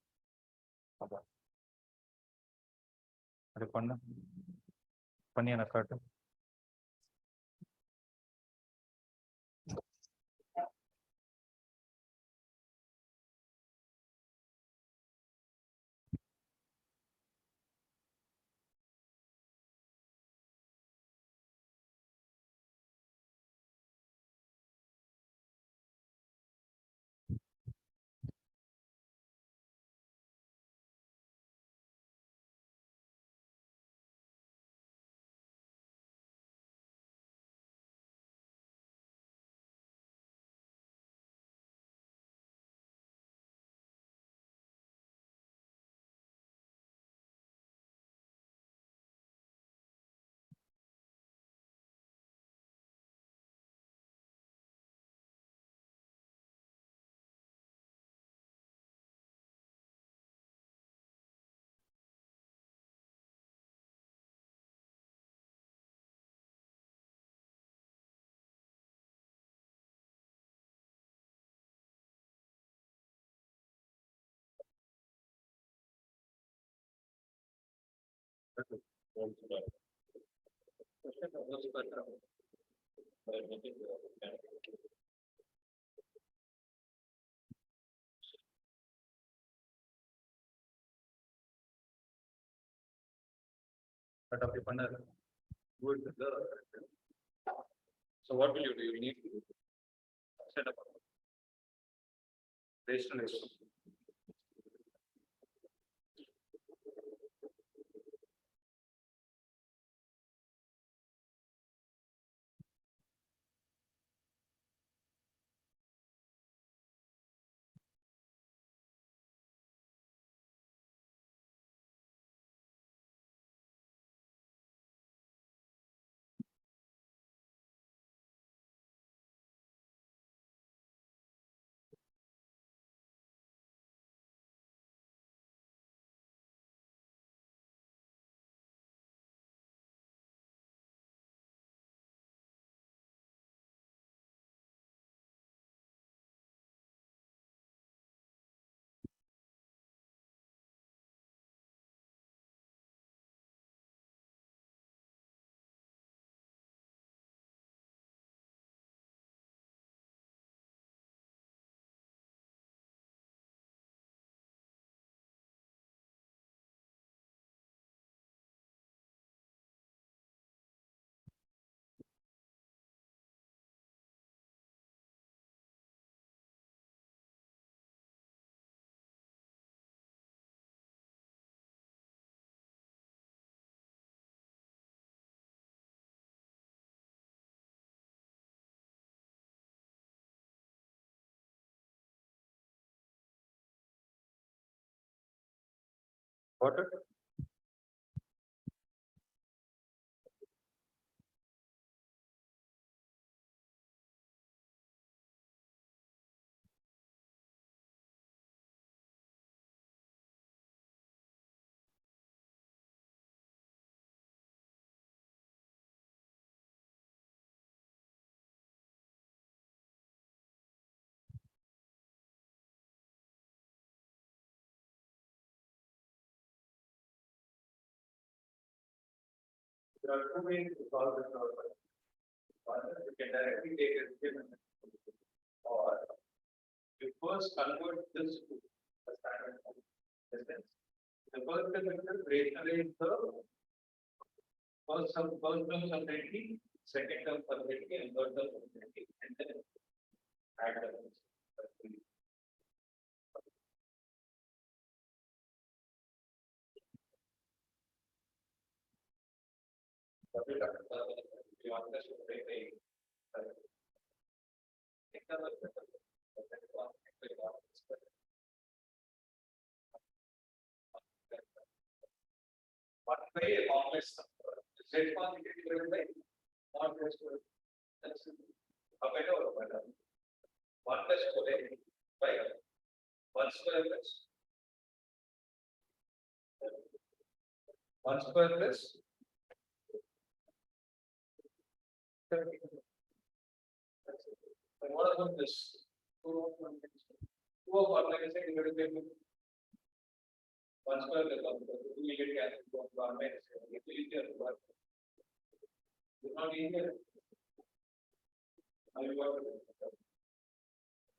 அது பண்ணி எனக்கு காட்டு. But அப்படி பண்ணாரு. So what will you do? You need to set up rational. Got it? There are two ways to solve this problem. One is you can directly take a given, or you first convert this to a standard form. Distance. The first step is to rationalize the first term separately, second term separately, and third term separately, and then add the terms. One way a complex number, Z quantity divided by one plus two. That's a better or better. One plus four by one square plus one square plus 30. And what about this? Two of one, like I said, divided by one square plus one. You get cancelled one minus. It's easier to work. It's not easier.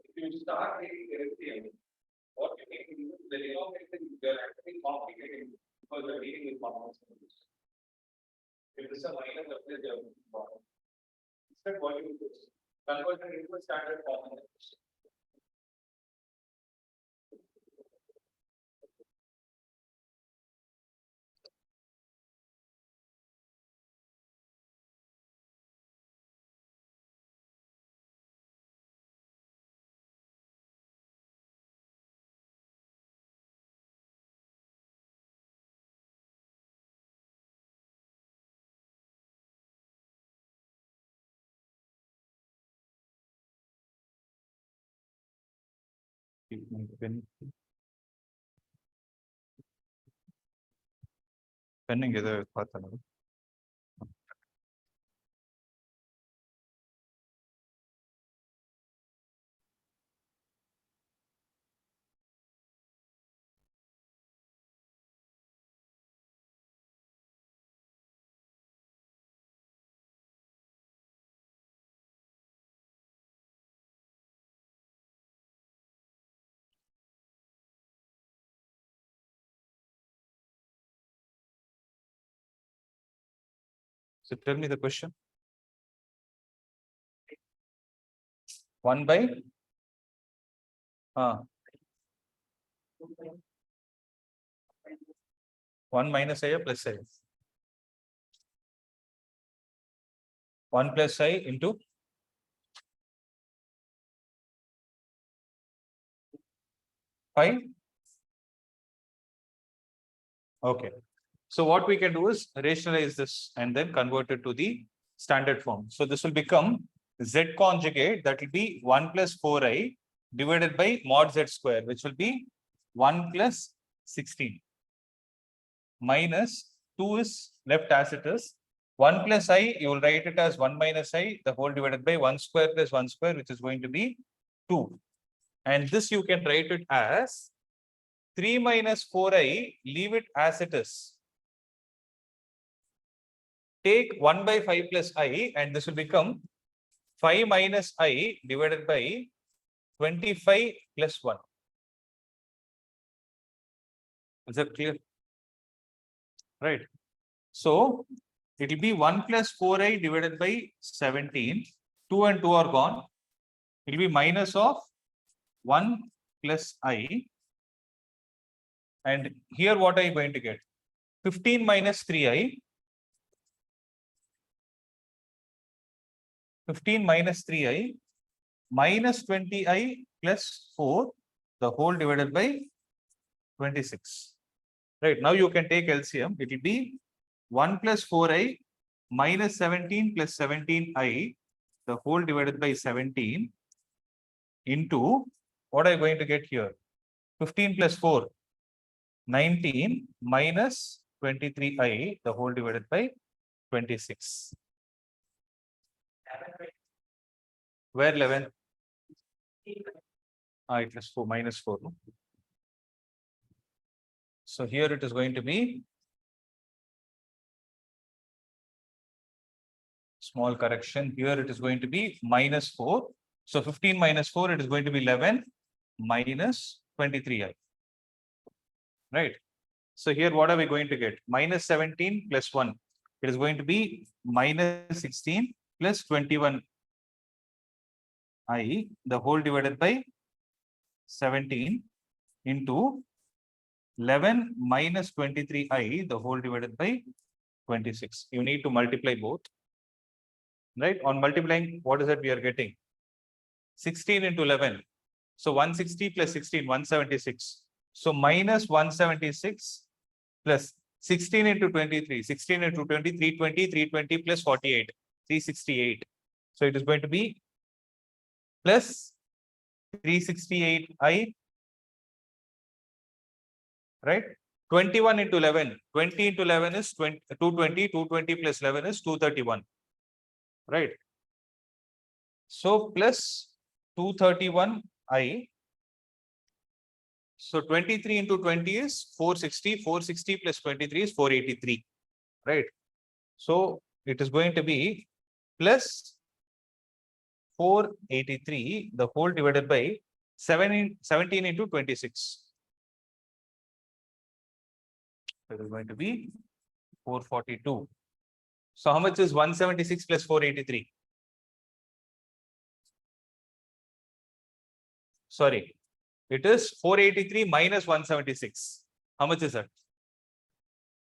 If you start taking LCM, what you need to do, the denominator you are actually complicating because you are dealing with complex numbers. If this is a minor surface, you have bottom. Instead, what you do is convert it into a standard form. Pending is a partner. So tell me the question. 1 by 1 minus I plus I. 1 plus I into 5. Okay. So what we can do is rationalize this and then convert it to the standard form. So this will become Z conjugate, that will be 1 plus 4I divided by mod Z square, which will be 1 plus 16. Minus 2 is left as it is. 1 plus I, you will write it as 1 minus I, the whole divided by 1 square plus 1 square, which is going to be 2. And this you can write it as 3 minus 4I, leave it as it is. Take 1 by 5 plus I, and this will become 5 minus I divided by 25 plus 1. Is that clear? Right. So it will be 1 plus 4I divided by 17. 2 and 2 are gone. It will be minus of 1 plus I. And here what are you going to get? 15 minus 3I. 15 minus 3I minus 20I plus 4, the whole divided by 26. Right, now you can take LCM. It will be 1 plus 4I minus 17 plus 17I, the whole divided by 17 into, what are you going to get here? 15 plus 4, 19 minus 23I, the whole divided by 26. Where 11? It is 4 minus 4. No? So here it is going to be Small correction here, it is going to be minus 4. So 15 minus 4, it is going to be 11 minus 23i. Right. So here, what are we going to get? Minus 17 plus 1. It is going to be minus 16 plus 21i, the whole divided by 17 into 11 minus 23i, the whole divided by 26. You need to multiply both. Right? On multiplying, what is that we are getting? 16 into 11. So 160 plus 16, 176. So minus 176 plus 16 into 23, 16 into 20, 320, 320 plus 48, 368. So it is going to be plus 368i, right? 21 into 11, 20 into 11 is 220, 220 plus 11 is 231, right? So plus 231i. So 23 into 20 is 460, 460 plus 23 is 483, right? So it is going to be plus 483, the whole divided by 17 into 26. It is going to be 442. So how much is 176 plus 483? Sorry, it is 483 minus 176. How much is that?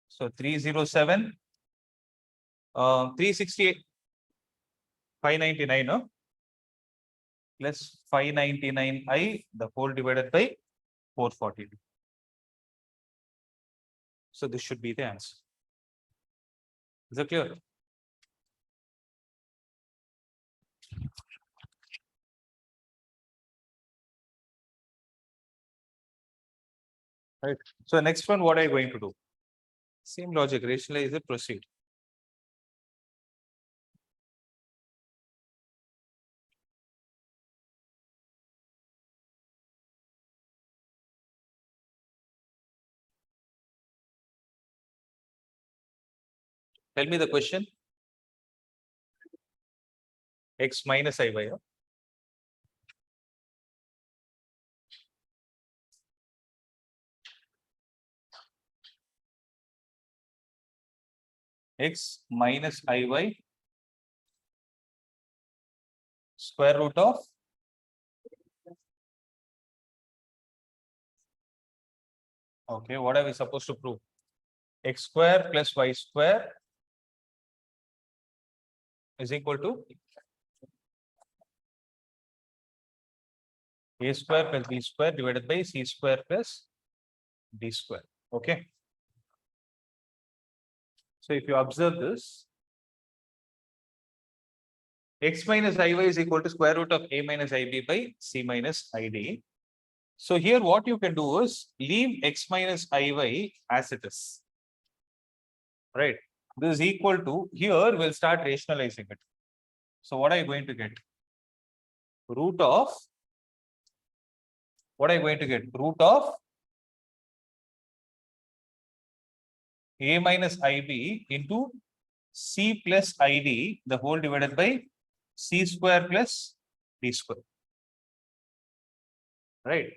So 307, 368, 599, no? Plus 599i, the whole divided by 442. So this should be the answer. Is that clear? Right. So next one, what are you going to do? Same logic, rationalize it, proceed. Tell me the question. X minus I by. X minus Iy square root of okay, what are we supposed to prove? X square plus y square is equal to a square plus b square divided by c square plus d square. Okay. So if you observe this, x minus Iy is equal to square root of a minus ib by c minus id. So here what you can do is leave x minus Iy as it is. Right. This is equal to, here we'll start rationalizing it. So what are you going to get? Root of, what are you going to get? Root of a minus ib into c plus id, the whole divided by c square plus d square. Right.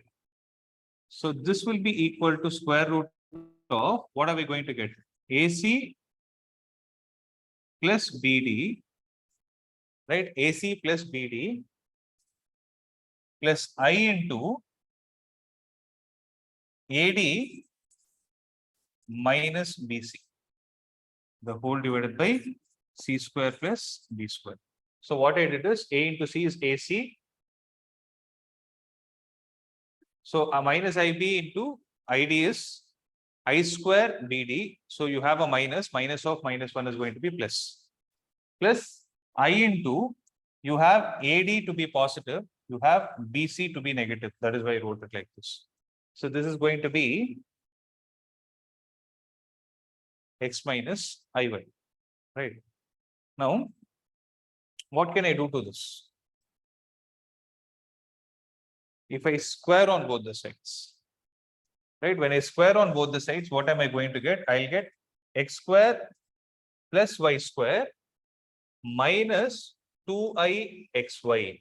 So this will be equal to square root of, what are we going to get? AC plus BD, right? AC plus BD plus I into AD minus BC, the whole divided by C square plus B square. So what I did is A into C is AC. So a minus IB into ID is I square BD. So you have a minus of minus 1 is going to be plus. Plus I into, you have AD to be positive, you have BC to be negative. That is why I wrote it like this. So this is going to be x minus Iy, right? Now, what can I do to this? If I square on both the sides, right? When I square on both the sides, what am I going to get? I'll get x square plus y square minus 2i xy.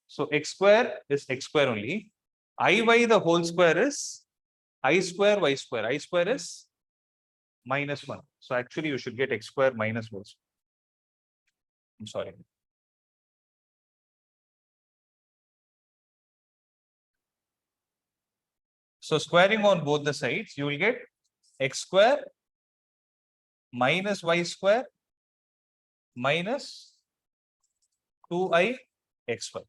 So x square is x square only. Iy the whole square is I square y square. I square is minus 1. So actually you should get x square minus 1. I'm sorry. So squaring on both the sides, you will get x square minus y square minus 2i xy.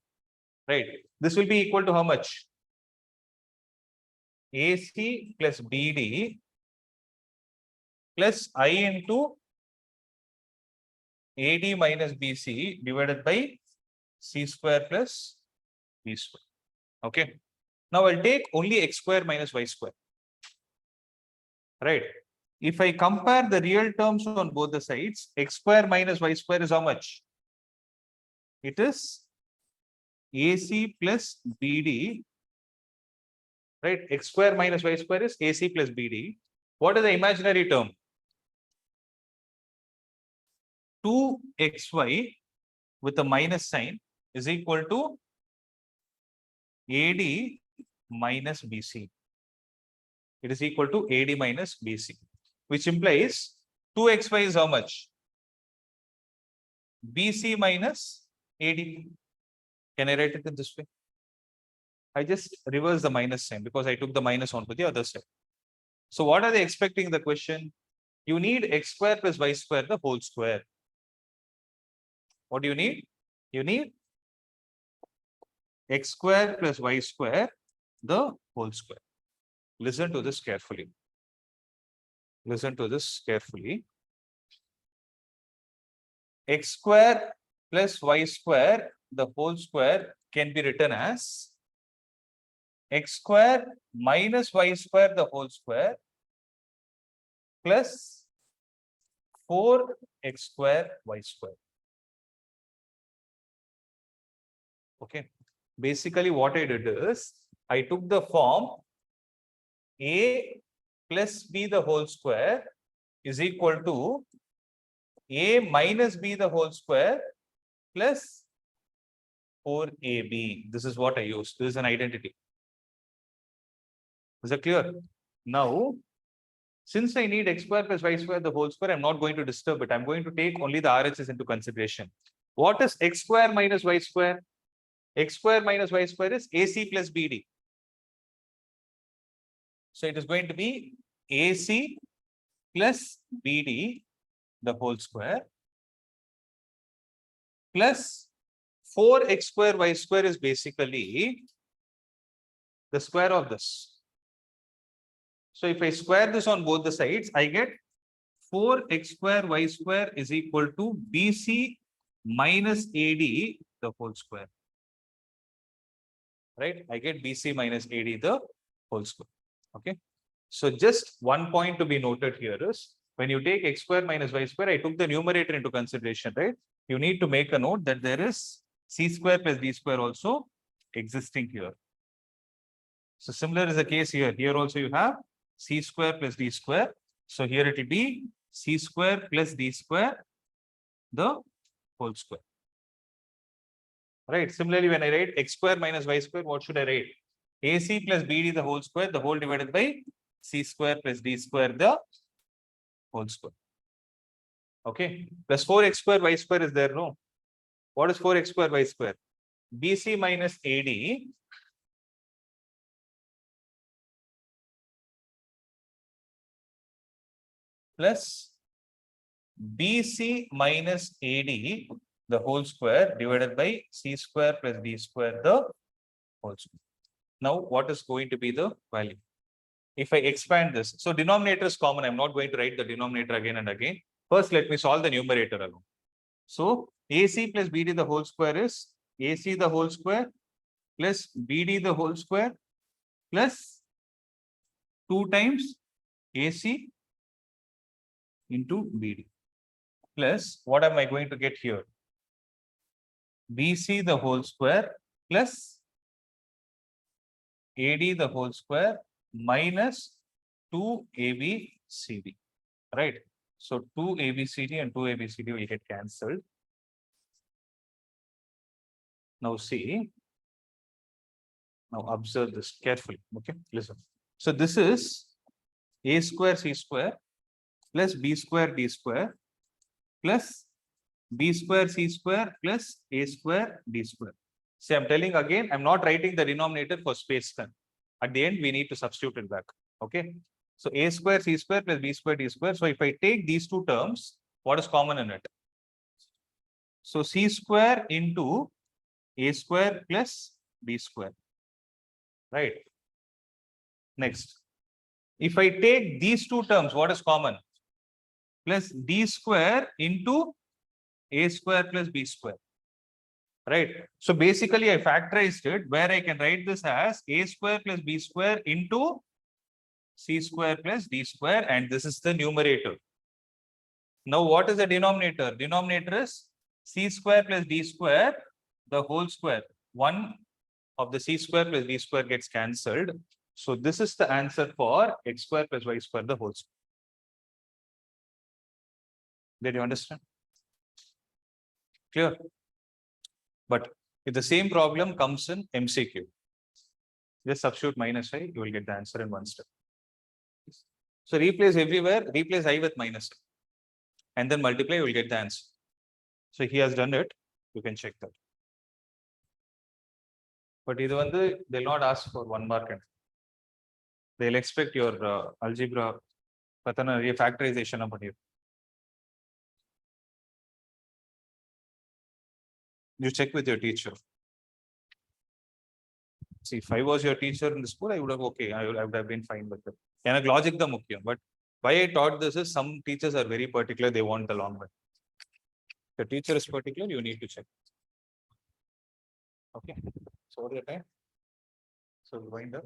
Right. This will be equal to how much? AC plus BD plus I into AD minus BC divided by C square plus B square. Okay. Now I'll take only x square minus y square. Right. If I compare the real terms on both the sides, x square minus y square is how much? It is AC plus BD. Right. X square minus y square is AC plus BD. What is the imaginary term? 2xy with a minus sign is equal to AD minus BC. It is equal to AD minus BC, which implies 2xy is how much? BC minus AD. Can I write it in this way? I just reverse the minus sign because I took the minus onto the other side. So what are they expecting in the question? You need x square plus y square the whole square. What do you need? You need x square plus y square the whole square. Listen to this carefully. Listen to this carefully. X square plus y square the whole square can be written as x square minus y square the whole square plus 4x square y square. Okay. Basically, what I did is I took the form a plus b the whole square is equal to a minus b the whole square plus 4ab. This is what I used. This is an identity. Is that clear? Now, since I need x square plus y square the whole square, I'm not going to disturb it. I'm going to take only the RHS into consideration. What is x square minus y square? X square minus y square is AC plus BD. So it is going to be AC plus BD the whole square plus 4x square y square is basically the square of this. So if I square this on both the sides, I get 4x square y square is equal to BC minus AD the whole square. Right? I get BC minus AD the whole square. Okay. So just one point to be noted here is when you take x square minus y square, I took the numerator into consideration, right? You need to make a note that there is c square plus d square also existing here. So similar is the case here. Here also you have c square plus d square. So here it will be c square plus d square the whole square. Right. Similarly, when I write x square minus y square, what should I write? AC plus BD the whole square, the whole divided by c square plus d square the whole square. Okay. Plus 4x square y square is there, no? What is 4x square y square? BC minus AD plus BC minus AD the whole square divided by c square plus d square the whole square. Now, what is going to be the value? If I expand this, so denominator is common. I'm not going to write the denominator again and again. First, let me solve the numerator alone. So, AC plus BD the whole square is AC the whole square plus BD the whole square plus 2 times AC into BD plus what am I going to get here? BC the whole square plus AD the whole square minus 2ABCD, right? So 2 ABCD and 2 ABCD will get cancelled. Now see. Now observe this carefully. Okay, listen. So this is a square c square plus b square d square plus b square c square plus a square d square. See, I'm telling again, I'm not writing the denominator for space then. At the end, we need to substitute it back. Okay. So a square c square plus b square d square. So if I take these two terms, what is common in it? So c square into a square plus b square. Right. Next. If I take these two terms, what is common? Plus d square into a square plus b square. Right. So basically, I factorized it where I can write this as a square plus b square into c square plus d square, and this is the numerator. Now, what is the denominator? Denominator is c square plus d square, the whole square. One of the c square plus d square gets cancelled. So this is the answer for x square plus y square, the whole square. Did you understand? Clear? But if the same problem comes in MCQ, just substitute minus I, you will get the answer in one step. So replace everywhere, replace I with minus I, and then multiply, you will get the answer. So he has done it, you can check that. But they'll not ask for 1 mark, and they'll expect your algebra factorization about you. You check with your teacher. See, if I was your teacher in the school, I would have I would have been fine with it. And logic the mukyam. But why I taught this is some teachers are very particular, they want the long way. The teacher is particular, you need to check. Okay. So what is the time? So wind up.